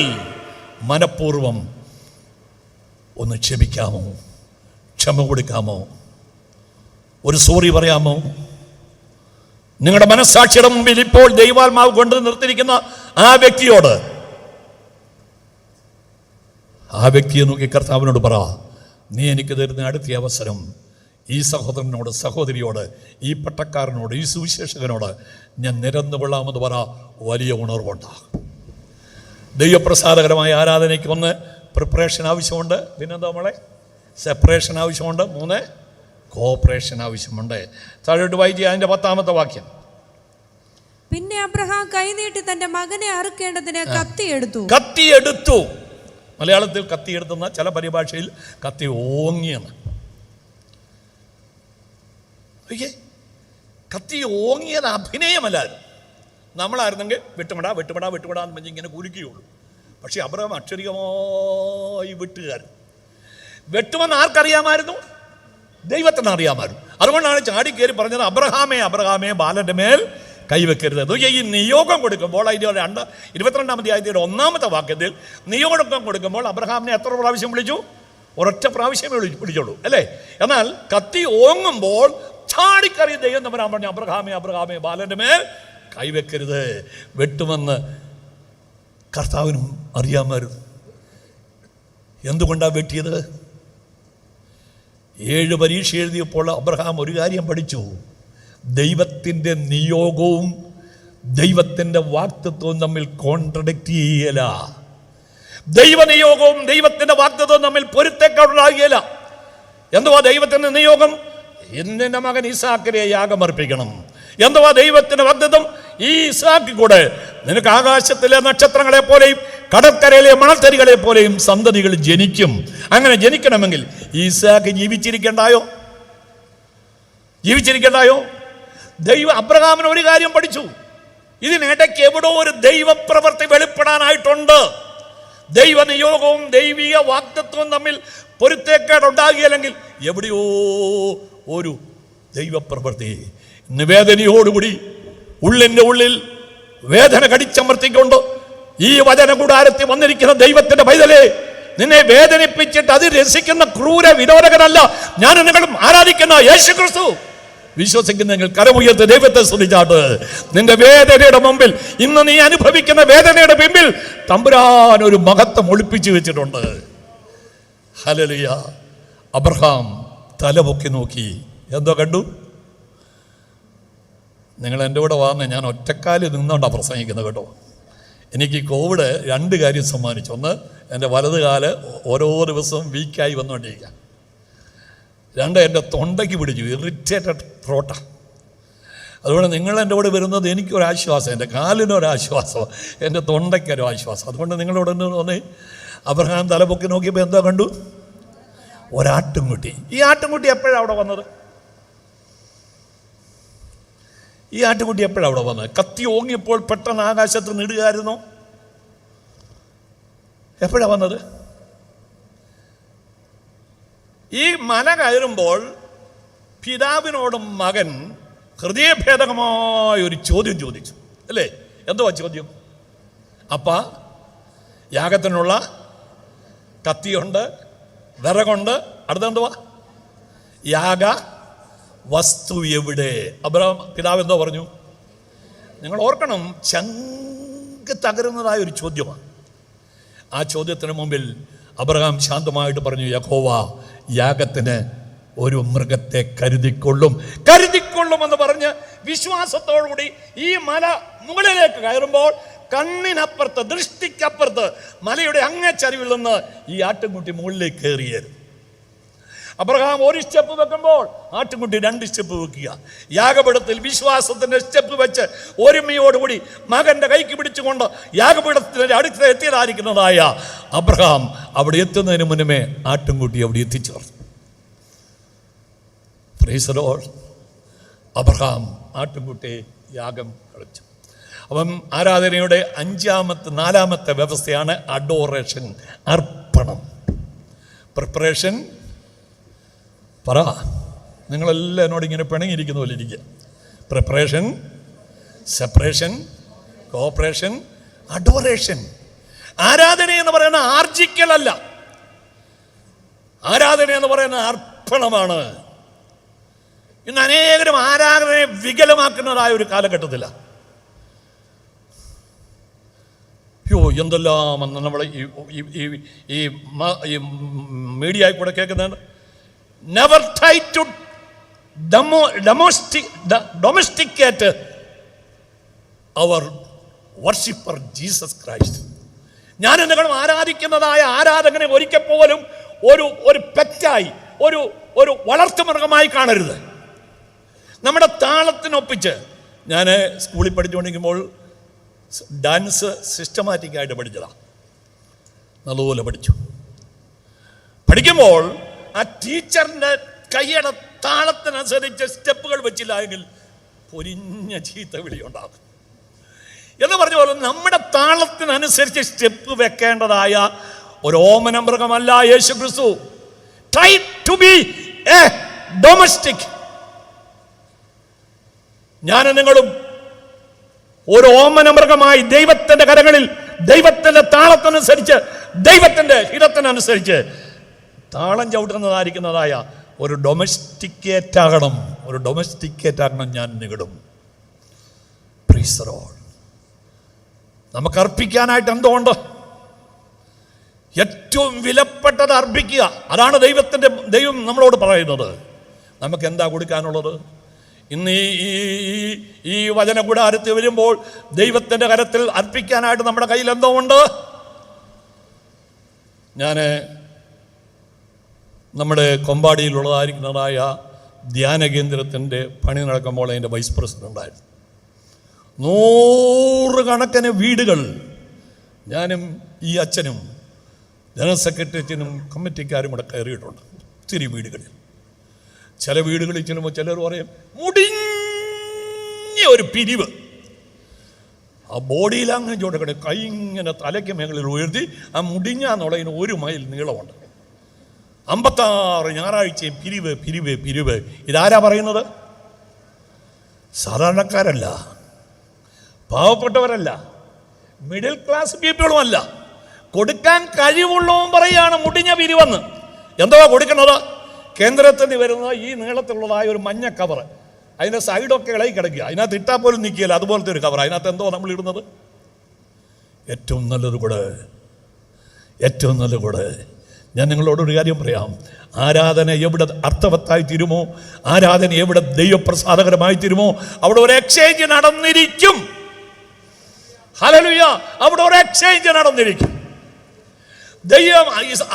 മനഃപൂർവം ഒന്ന് ക്ഷമിക്കാമോ? ക്ഷമ കൊടുക്കാമോ? ഒരു സോറി പറയാമോ? നിങ്ങളുടെ മനസ്സാക്ഷിയുടെ മുമ്പിൽ ഇപ്പോൾ ദൈവാത്മാവ് കൊണ്ട് നിർത്തിയിരിക്കുന്ന ആ വ്യക്തിയെ നോക്കി കർത്താവിനോട് പറ, നീ എനിക്ക് തരുന്ന അടുത്ത അവസരം ഈ സഹോദരനോട്, സഹോദരിയോട്, ഈ പട്ടക്കാരനോട്, ഈ സുവിശേഷകനോട് ഞാൻ നിരന്നുകൊള്ളാമെന്ന് പറ. വലിയ ഉണർവുണ്ടാകും. ദൈവപ്രസാദകരമായ ആരാധനയ്ക്ക് 1 പ്രിപ്പറേഷൻ ആവശ്യമുണ്ട്. പിന്നെന്താ നമ്മളെ? സെപ്പറേഷൻ ആവശ്യമുണ്ട്. 3 കോപ്പറേഷൻ ആവശ്യമുണ്ട്. താഴോട്ട് വായിക്കുക അതിന്റെ 10-ാമത്തെ വാക്യം. പിന്നെ അബ്രഹാം കൈനീട്ടി തന്റെ മകനെ അറുക്കേണ്ടതിന് കത്തിയെടുത്തു. മലയാളത്തിൽ കത്തിയെടുത്തുന്ന, ചില പരിഭാഷയിൽ കത്തി ഓങ്ങിയെന്ന്. കത്തി ഓങ്ങിയത് അഭിനയമല്ലായിരുന്നു. നമ്മളായിരുന്നെങ്കിൽ വെട്ടുമടാ എന്ന് പറഞ്ഞ് ഇങ്ങനെ കുലുക്കുകയുള്ളൂ. പക്ഷെ അബ്രഹാം അക്ഷരികമായി വെട്ടുമെന്ന് ആർക്കറിയാമായിരുന്നു? ദൈവത്തിന് അറിയാമായിരുന്നു. അതുകൊണ്ടാണ് ചാടിക്കേറി പറഞ്ഞത്, അബ്രഹാമേ ബാലന്റെ മേൽ കൈവെക്കരുത്. ഈ നിയോഗം കൊടുക്കുമ്പോൾ അതിൻ്റെ 22-ാം അധ്യായത്തിൻ്റെ 1-ാമത്തെ വാക്യത്തിൽ നിയോഗം കൊടുക്കുമ്പോൾ അബ്രഹാമിനെ എത്ര പ്രാവശ്യം വിളിച്ചു? ഒരൊറ്റ പ്രാവശ്യമേ വിളിച്ചുള്ളൂ, അല്ലേ? എന്നാൽ കത്തി ഓങ്ങുമ്പോൾ ചാടിക്കറി ദൈവം തമ്പുരാൻ പറഞ്ഞു, അബ്രഹാമേ ബാലന്റെ മേൽ കൈവെക്കരുത്. വെട്ടുമെന്ന് കർത്താവിനും അറിയാമായിരുന്നു. എന്തുകൊണ്ടാണ് വെട്ടിയത്? 7 പരീക്ഷ എഴുതിയപ്പോൾ അബ്രഹാം ഒരു കാര്യം പഠിച്ചു. ദൈവത്തിൻ്റെ നിയോഗവും ദൈവത്തിൻ്റെ വാഗ്ദത്വവും തമ്മിൽ കോൺട്രഡിക്റ്റ് ചെയ്യല. ദൈവനിയോഗവും ദൈവത്തിൻ്റെ വാഗ്ദത്വവും തമ്മിൽ പൊരുത്തക്കേടുണ്ടാകുകയില്ല. എന്തുവാ ദൈവത്തിൻ്റെ നിയോഗം? നിന്റെ മകൻ ഇസാക്കിനെ യാഗമർപ്പിക്കണം. എന്തുവാ ദൈവത്തിൻ്റെ വാഗ്ദത്തം? ഈ ഇസാക്കിൽ കൂടെ നിനക്ക് ആകാശത്തിലെ നക്ഷത്രങ്ങളെ പോലെയും കടൽക്കരയിലെ മണൽത്തരികളെ പോലെയും സന്തതികൾ ജനിക്കും. അങ്ങനെ ജനിക്കണമെങ്കിൽ ഇസാക്ക് ജീവിച്ചിരിക്കണ്ടായോ? അബ്രഹാമിന് ഒരു കാര്യം പഠിച്ചു. ഇതിനിടയ്ക്ക് എവിടോ ഒരു ദൈവപ്രവൃത്തി വെളിപ്പെടാനായിട്ടുണ്ട്. ദൈവനിയോഗവും ദൈവിക വാഗ്ദത്വവും തമ്മിൽ പൊരുത്തക്കേടുണ്ടാകില്ലെങ്കിൽ എവിടെയോ ഒരു ദൈവപ്രവൃത്തി. വേദനയോടുകൂടി ഉള്ളിൻ്റെ ഉള്ളിൽ വേദന കടിച്ചമർത്തിക്കൊണ്ട് ഈ വചന കൂടാരത്തിൽ വന്നിരിക്കുന്ന ദൈവത്തിന്റെ പൈതലേ, നിന്നെ വേദനിപ്പിച്ചിട്ട് അത് രസിക്കുന്ന ക്രൂര വിരോധകനല്ല ഞാൻ നിങ്ങളും ആരാധിക്കുന്ന യേശു ക്രിസ്തു. വിശ്വസിക്കുന്ന നിങ്ങൾ കരമുയർത്തി ദൈവത്തെ സ്തുതിച്ചാട്ട്. നിന്റെ വേദനയുടെ മുമ്പിൽ, ഇന്ന് നീ അനുഭവിക്കുന്ന വേദനയുടെ പിമ്പിൽ തമ്പുരാൻ ഒരു മഹത്വം ഒളിപ്പിച്ചു വെച്ചിട്ടുണ്ട്. ഹല്ലേലൂയ. അബ്രഹാം തലപൊക്കി നോക്കി. എന്തോ കണ്ടു? നിങ്ങൾ എൻ്റെ കൂടെ വന്ന്, ഞാൻ ഒറ്റക്കാലിൽ നിന്നുകൊണ്ടാണ് പ്രസംഗിക്കുന്നത് കേട്ടോ. എനിക്ക് കോവിഡ് 2 കാര്യം സമ്മാനിച്ചു. ഒന്ന്, എൻ്റെ വലത് കാല് ഓരോ ദിവസവും വീക്കായി വന്നുകൊണ്ടിരിക്കുക. 2, എൻ്റെ തൊണ്ടയ്ക്ക് പിടിച്ചു, ഇറിറ്റേറ്റഡ് ത്രോട്ടാണ്. അതുകൊണ്ട് നിങ്ങൾ എൻ്റെ കൂടെ വരുന്നത് എനിക്കൊരാശ്വാസം, എൻ്റെ കാലിനൊരാശ്വാസം, എൻ്റെ തൊണ്ടയ്ക്കൊരാശ്വാസം. അതുകൊണ്ട് നിങ്ങളോട് തോന്നി. അബ്രഹാം തലപൊക്കി നോക്കിയപ്പോൾ എന്തോ കണ്ടു? ഒരാട്ടുംകുട്ടി. ഈ ആട്ടുംകുട്ടി എപ്പോഴാണ് അവിടെ വന്നത്? കത്തി ഓങ്ങിയപ്പോൾ പെട്ടെന്ന് ആകാശത്ത് നിടുകയായിരുന്നു. എപ്പോഴാണ് വന്നത്? ഈ മല കയറുമ്പോൾ പിതാവിനോടും മകൻ ഹൃദയഭേദകമായ ഒരു ചോദ്യം ചോദിച്ചു, അല്ലേ? എന്തുവാ ചോദ്യം? അപ്പാ, യാഗത്തിനുള്ള കത്തിയുണ്ട്, വിറകുണ്ട്, അടുത്തെന്തുവാ? യാഗ വസ്തു എവിടെ? അബ്രഹാം പിതാവ് എന്തോ പറഞ്ഞു? നിങ്ങൾ ഓർക്കണം, ചങ്ക് തകരുന്നതായ ഒരു ചോദ്യമാണ്. ആ ചോദ്യത്തിന് മുമ്പിൽ അബ്രഹാം ശാന്തമായിട്ട് പറഞ്ഞു, യഹോവ യാഗത്തിന് ഒരു മൃഗത്തെ കരുതിക്കൊള്ളും എന്ന് പറഞ്ഞ് വിശ്വാസത്തോടുകൂടി ഈ മല മുകളിലേക്ക് കയറുമ്പോൾ കണ്ണിനപ്പുറത്ത്, ദൃഷ്ടിക്കപ്പുറത്ത് മലയുടെ അങ്ങേ ചരിവിൽ നിന്ന് ഈ ആട്ടിൻകുട്ടി മുകളിലേക്ക് കയറിയായിരുന്നു. അബ്രഹാം ഒരു സ്റ്റെപ്പ് വെക്കുമ്പോൾ ആട്ടിൻകുട്ടി 2 സ്റ്റെപ്പ് വെക്കുക. യാഗപീഠത്തിൽ വിശ്വാസത്തിന്റെ സ്റ്റെപ്പ് വെച്ച് ഒരുമയോടുകൂടി മകന്റെ കൈക്ക് പിടിച്ചുകൊണ്ട് യാഗപീഠത്തിന്റെ അടുത്ത് എത്തിയതായിരിക്കുന്നതായ അബ്രഹാം അവിടെ എത്തുന്നതിന് മുന്നമേ ആട്ടിൻകുട്ടി അവിടെ എത്തിച്ചേർന്നു. Praise the Lord. അബ്രഹാം ആട്ടിൻകുട്ടിയെ യാഗം കളിച്ചു. അപ്പം ആരാധനയുടെ 4ാമത്തെ വ്യവസ്ഥയാണ് അഡോറേഷൻ, അർപ്പണം. പ്രിപ്പറേഷൻ, പറ, നിങ്ങളെല്ലാം എന്നോട് ഇങ്ങനെ പിണങ്ങിയിരിക്കുന്ന പോലെ ഇരിക്കുക. Preparation, separation, corporation, adoration. ആരാധന എന്ന് പറയുന്ന ആർജിക്കലല്ല, ആരാധന എന്ന് പറയുന്ന അർപ്പണമാണ്. ഇന്ന് അനേകരും ആരാധനയെ വികലമാക്കുന്നതായ ഒരു കാലഘട്ടത്തിലാണ്. എന്തെല്ലാം നമ്മൾ ഈ മീഡിയയിൽ കൂടെ കേൾക്കുന്നുണ്ട്. Never try to domesticate our worshipper Jesus Christ. ഞാൻ നിങ്ങളും ആരാധിക്കുന്നതായ ആരാധകനെ ഒരിക്കൽ പോലും ഒരു പെറ്റായി, ഒരു വളർത്തുമൃഗമായി കാണരുത്. നമ്മുടെ താളത്തിനൊപ്പിച്ച്, ഞാൻ സ്കൂളിൽ പഠിച്ചുകൊണ്ടിരിക്കുമ്പോൾ ഡാൻസ് സിസ്റ്റമാറ്റിക്കായിട്ട് പഠിച്ചതാണ്. നല്ലപോലെ പഠിക്കുമ്പോൾ ആ ടീച്ചറിൻ്റെ കൈയുടെ താളത്തിനനുസരിച്ച് സ്റ്റെപ്പുകൾ വെച്ചില്ല എങ്കിൽ പൊരിഞ്ഞ ചീത്ത വിളി ഉണ്ടാകും. എന്ന് പറഞ്ഞ പോലെ നമ്മുടെ താളത്തിനനുസരിച്ച് സ്റ്റെപ്പ് വെക്കേണ്ടതായ ഒരു ഓമന മൃഗമല്ല യേശു ക്രിസ്തു. Try to be a domestic. ഞാനും നിങ്ങളും ഒരു ഓമന മൃഗമായി ദൈവത്തിന്റെ കരങ്ങളിൽ, ദൈവത്തിന്റെ താളത്തിനനുസരിച്ച്, ദൈവത്തിന്റെ ഹിതത്തിനനുസരിച്ച് താളം ചവിട്ടുന്നതായിരിക്കുന്നതായ ഒരു ഡൊമസ്റ്റിക്കേറ്റ് ആകണം ഞാൻ നിങ്ങളും. Praise the Lord. നമുക്ക് അർപ്പിക്കാനായിട്ട് എന്തുകൊണ്ട്? ഏറ്റവും വിലപ്പെട്ടത് അർപ്പിക്കുക. അതാണ് ദൈവം നമ്മളോട് പറയുന്നത്. നമുക്ക് എന്താ കൊടുക്കാനുള്ളത്? ഇന്ന് ഈ വചന കൂടാരത്തിൽ വരുമ്പോൾ ദൈവത്തിൻ്റെ കരത്തിൽ അർപ്പിക്കാനായിട്ട് നമ്മുടെ കയ്യിൽ എന്തോ ഉണ്ട്. ഞാൻ നമ്മുടെ കൊമ്പാടിയിലുള്ളതായിരിക്കുന്നതായ ധ്യാന കേന്ദ്രത്തിൻ്റെ പണി നടക്കുമ്പോൾ അതിൻ്റെ വൈസ് പ്രസിഡൻ്റായിരുന്നു. 100 കണക്കിന് വീടുകൾ ഞാനും ഈ അച്ഛനും ജനറൽ സെക്രട്ടേറിയറ്റിനും കമ്മിറ്റിക്കാരും കൂടെ കയറിയിട്ടുണ്ട്. ഒത്തിരി വീടുകളിൽ. ചില വീടുകളിൽ ചെല്ലുമ്പോൾ ചിലർ പറയും മുടിഞ്ഞ ഒരു പിരിവ്. ആ ബോഡിയിൽ അങ്ങനെ ചോട്ടക്കട്ടെ, കൈ ഇങ്ങനെ തലയ്ക്ക് മേഖലയിൽ ഉയർത്തി ആ മുടിഞ്ഞാന്നുള്ളതിന് 1 മൈൽ നീളമുണ്ട്. 56 ഞായറാഴ്ചയും പിരിവ്. ഇതാരാ പറയുന്നത്? സാധാരണക്കാരല്ല, പാവപ്പെട്ടവരല്ല, മിഡിൽ ക്ലാസ് പീപ്പിളുമല്ല. കൊടുക്കാൻ കഴിവുള്ളവൻ പറയാണ് മുടിഞ്ഞ പിരിവെന്ന്. എന്തുവാ കൊടുക്കുന്നത്? കേന്ദ്രത്തിൽ വരുന്ന ഈ നീളത്തിലുള്ളതായ ഒരു മഞ്ഞ കവർ, അതിൻ്റെ സൈഡൊക്കെ ഇളകി കിടക്കുക, അതിനകത്ത് ഇട്ടാൽ പോലും നിൽക്കുകയില്ല, അതുപോലത്തെ ഒരു കവർ. അതിനകത്ത് എന്തോ നമ്മൾ ഇടുന്നത്? ഏറ്റവും നല്ലത് കൂടെ. ഞാൻ നിങ്ങളോടൊരു കാര്യം പറയാം. ആരാധന എവിടെ അർത്ഥവത്തായി തീരുമോ, ആരാധന എവിടെ ദൈവപ്രസാദകരമായി തീരുമോ, അവിടെ ഒരു എക്സ്ചേഞ്ച് നടന്നിരിക്കും. ഹല്ലേലൂയ! അവിടെ ഒരു എക്സ്ചേഞ്ച് നടന്നിരിക്കും. ദൈവം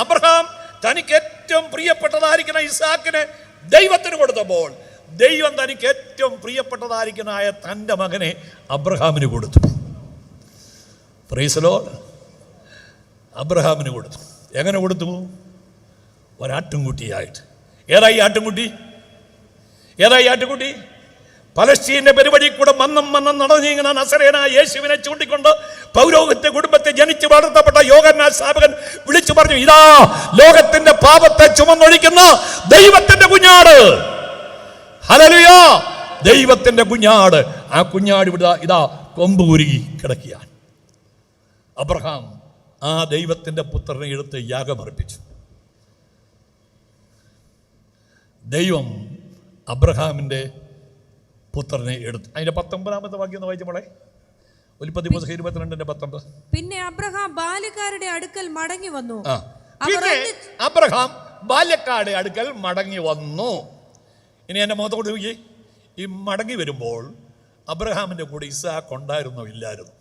അബ്രഹാം തനിക്ക് ഏറ്റവും പ്രിയപ്പെട്ടതായിരിക്കുന്ന ഇസാക്കിനെ ദൈവത്തിന് കൊടുത്തപ്പോൾ ദൈവം തനിക്ക് ഏറ്റവും പ്രിയപ്പെട്ടതായിരിക്കുന്നതായ തൻ്റെ മകനെ അബ്രഹാമിന് കൊടുത്തു. Praise the Lord. അബ്രഹാമിന് കൊടുത്തു. എങ്ങനെ കൊടുത്തു? ഒരാട്ടുംകുട്ടിയായിട്ട്. ഏതായി ആട്ടുംകുട്ടി? പലസ്തീന്റെ പരിപാടി കൂടെ മന്നം നടന്നിങ്ങനെ നസറേനായ യേശുവിനെ ചൂണ്ടിക്കൊണ്ട് പൗരോഹിത്യ കുടുംബത്തെ ജനിച്ച് വളർത്തപ്പെട്ട യോഹന്നാൻ സ്നാപകൻ വിളിച്ചു പറഞ്ഞു, ഇതാ ലോകത്തിന്റെ പാപത്തെ ചുമന്നൊഴിക്കുന്ന ദൈവത്തിന്റെ കുഞ്ഞാട്. ഹല്ലേലൂയ! ദൈവത്തിന്റെ കുഞ്ഞാട്. ആ കുഞ്ഞാട് ഇതാ കൊമ്പ് ഉരുകി കിടക്കുകയാണ്. അബ്രഹാം ആ ദൈവത്തിന്റെ പുത്രനെ എടുത്ത് യാഗമർപ്പിച്ചു. ദൈവം അബ്രഹാമിൻ്റെ പുത്രനെ എടുത്തു. അതിന്റെ 19-ാമത്തെ വാക്യം ഒന്ന് വായിച്ചു മോളെ. ഉൽപ്പത്തി 22:19. പിന്നെ അബ്രഹാം ബാല്യക്കാരുടെ അടുക്കൽ മടങ്ങി വന്നു. അബ്രഹാം ബാല്യക്കാരുടെ അടുക്കൽ മടങ്ങി വന്നു. ഇനി എന്റെ മുഖത്തോട് നോക്കി, ഈ മടങ്ങി വരുമ്പോൾ അബ്രഹാമിന്റെ കൂടെ ഇസാക്ക് ഉണ്ടായിരുന്നോ ഇല്ലായിരുന്നു?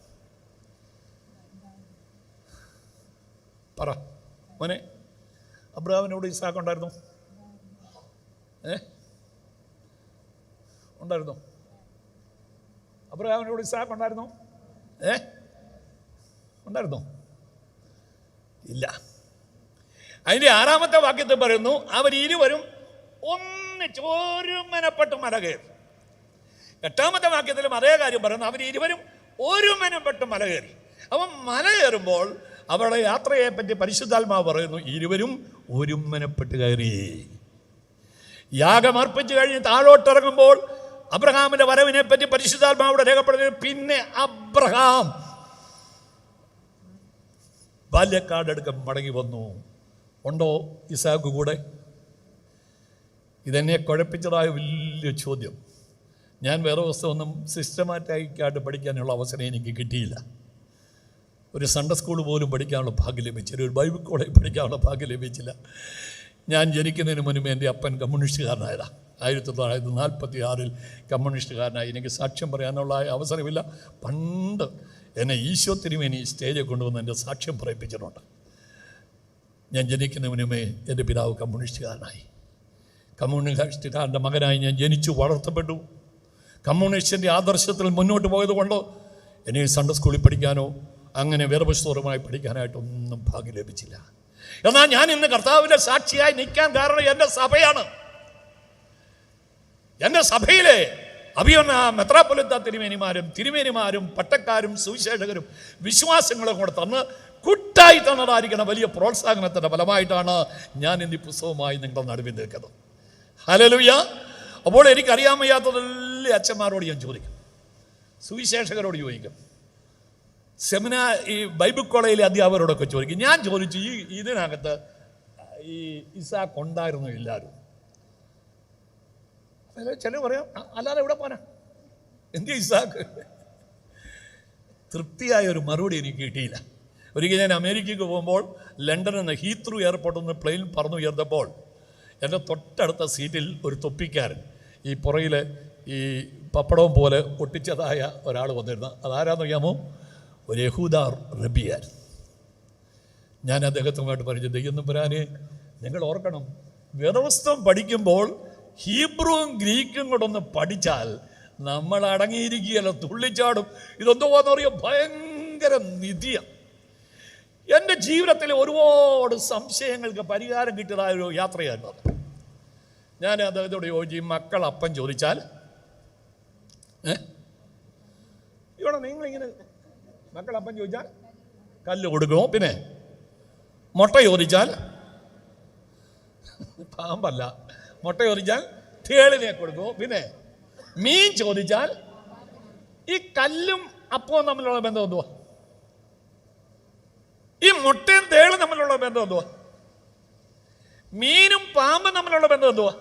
പറ മോനെ, അബ്രഹാമിനോട് ഇസാക്ക് ഉണ്ടായിരുന്നു? ഉണ്ടായിരുന്നോ? അബ്രഹാമിനോട് ഇസാക്ക് ഉണ്ടായിരുന്നോ? ഉണ്ടായിരുന്നോ? ഇല്ല. അതിന്റെ 6-ാമത്തെ വാക്യത്തിൽ പറയുന്നു, അവരിരുവരും ഒരുമനപ്പെട്ട് മല കയറി. 8-ാമത്തെ വാക്യത്തിലും അതേ കാര്യം പറയുന്നു, അവരിരുവരും ഒരുമനപ്പെട്ട് മല കയറി. അപ്പം മല കയറുമ്പോൾ അവരുടെ യാത്രയെ പറ്റി പരിശുദ്ധാത്മാവ് പറയുന്നു, ഇരുവരും ഒരുമനപ്പെട്ട് കയറി. യാഗമർപ്പിച്ച് കഴിഞ്ഞ് താഴോട്ടിറങ്ങുമ്പോൾ അബ്രഹാമിന്റെ വരവിനെ പറ്റി പരിശുദ്ധാത്മാവിടെ രേഖപ്പെടുത്തുന്നു, പിന്നെ അബ്രഹാം ബാല്യക്കാരുടെ അടുക്ക മടങ്ങി വന്നു. ഉണ്ടോ ഇസാക്ക് കൂടെ? ഇതെന്നെ കുഴപ്പിച്ചതായ വലിയ ചോദ്യം. ഞാൻ വേറെ പുസ്തകമൊന്നും സിസ്റ്റമാറ്റിക്കായിട്ട് പഠിക്കാനുള്ള അവസരം എനിക്ക് കിട്ടിയില്ല. ഒരു സൺഡേ സ്കൂൾ പോലും പഠിക്കാനുള്ള ഭാഗ്യം ലഭിച്ചില്ല. ഒരു ബൈബിൾ കോളേജ് പഠിക്കാനുള്ള ഭാഗ്യം ലഭിച്ചില്ല. ഞാൻ ജനിക്കുന്നതിന് മുൻപ് എൻ്റെ അപ്പൻ കമ്മ്യൂണിസ്റ്റുകാരനായതാണ്. 1946 കമ്മ്യൂണിസ്റ്റുകാരനായി. എനിക്ക് സാക്ഷ്യം പറയാനുള്ള അവസരമില്ല. പണ്ട് എന്നെ ഈശോ തിരുമേനി സ്റ്റേജിൽ കൊണ്ടുവന്ന് എൻ്റെ സാക്ഷ്യം പറയിപ്പിച്ചിട്ടുണ്ട്. ഞാൻ ജനിക്കുന്നതിന് മുന്നേ എൻ്റെ പിതാവ് കമ്മ്യൂണിസ്റ്റുകാരനായി. കമ്മ്യൂണിസ്റ്റുകാരൻ്റെ മകനായി ഞാൻ ജനിച്ചു വളർത്തപ്പെട്ടു. കമ്മ്യൂണിസ്റ്റിൻ്റെ ആദർശത്തിൽ മുന്നോട്ട് പോയതുകൊണ്ട് എനിക്ക് സൺഡേ സ്കൂളിൽ പഠിക്കാനോ അങ്ങനെ വേദപുസ്തകമായി പഠിക്കാനായിട്ടൊന്നും ഭാഗ്യം ലഭിച്ചില്ല. എന്നാൽ ഞാൻ ഇന്ന് കർത്താവിൻ്റെ സാക്ഷിയായി നിൽക്കാൻ കാരണം എൻ്റെ സഭയാണ്. എൻ്റെ സഭയിലെ അഭിയന്ന മെത്രാപ്പൊലീത്ത തിരുമേനിമാരും പട്ടക്കാരും സുവിശേഷകരും വിശ്വാസങ്ങളും കൂടെ തന്ന് കൂട്ടായി തന്നതായിരിക്കുന്ന വലിയ പ്രോത്സാഹനത്തിൻ്റെ ഫലമായിട്ടാണ് ഞാൻ ഇന്ന് ഈ പുസ്തകവുമായി നിങ്ങളുടെ നടുവിൽ നിൽക്കുന്നത്. ഹല്ലേലൂയ. അപ്പോൾ എനിക്കറിയാൻ വയ്യാത്തതെല്ലാം അച്ഛന്മാരോട് ഞാൻ ചോദിക്കും, സുവിശേഷകരോട് ചോദിക്കും, ഈ ബൈബിൾ കോളേജിലെ അധ്യാപകരോടൊക്കെ ചോദിക്കും. ഞാൻ ചോദിച്ചു, ഇതിനകത്ത് ഈ ഇസാക്ക് ഉണ്ടായിരുന്നു ഇല്ലാരും? ചിലർ പറയാം, അല്ലാതെ എവിടെ പോനാ, എന്ത് ഇസാക്ക്? തൃപ്തിയായ ഒരു മറുപടി എനിക്ക് കിട്ടിയില്ല. ഒരിക്കൽ ഞാൻ അമേരിക്കയ്ക്ക് പോകുമ്പോൾ ലണ്ടനിൽ നിന്ന് ഹീത്രൂ എയർപോർട്ടിൽ നിന്ന് പ്ലെയിൻ പറന്നുയർന്നപ്പോൾ എൻ്റെ തൊട്ടടുത്ത സീറ്റിൽ ഒരു തൊപ്പിക്കാരൻ ഈ പുറയിൽ ഈ പപ്പടവും പോലെ ഒട്ടിച്ചതായ ഒരാൾ വന്നിരുന്നു. അതാരാന്നറിയാമോ? ഒരു യഹൂദ റബിയായിരുന്നു. ഞാൻ അദ്ദേഹത്തുമായിട്ട് പറഞ്ഞു, ദൈവം തമ്പുരാനെ, നിങ്ങൾ ഓർക്കണം, വേദപുസ്തകം പഠിക്കുമ്പോൾ ഹീബ്രുവും ഗ്രീക്കും കൂടെ ഒന്ന് പഠിച്ചാൽ നമ്മൾ അടങ്ങിയിരിക്കുകയല്ല, തുള്ളിച്ചാടും. ഇതൊന്നുപോന്നറിയോ, ഭയങ്കര നിധിയാണ്. എൻ്റെ ജീവിതത്തിൽ ഒരുപാട് സംശയങ്ങൾക്ക് പരിഹാരം കിട്ടിയതായ ഒരു യാത്രയായിരുന്നു അത്. ഞാൻ അദ്ദേഹത്തോട് ചോദിച്ചു, മക്കൾ അപ്പം ചോദിച്ചാൽ ഇവിടെ നിങ്ങളിങ്ങനെ മക്കൾ അപ്പം ചോദിച്ചാൽ കല്ല് കൊടുക്കുമോ? പിന്നെ മുട്ട ചോദിച്ചാൽ പാമ്പല്ല, മുട്ട ചോദിച്ചാൽ തേളിനെ കൊടുക്കുമോ? പിന്നെ മീൻ ചോദിച്ചാൽ ഈ കല്ലും അപ്പവും തമ്മിലുള്ള ബന്ധം എന്തുവാ? ഈ മുട്ടയും തേളും തമ്മിലുള്ള ബന്ധം എന്തുവാ? മീനും പാമ്പും തമ്മിലുള്ള ബന്ധം എന്തുവാ?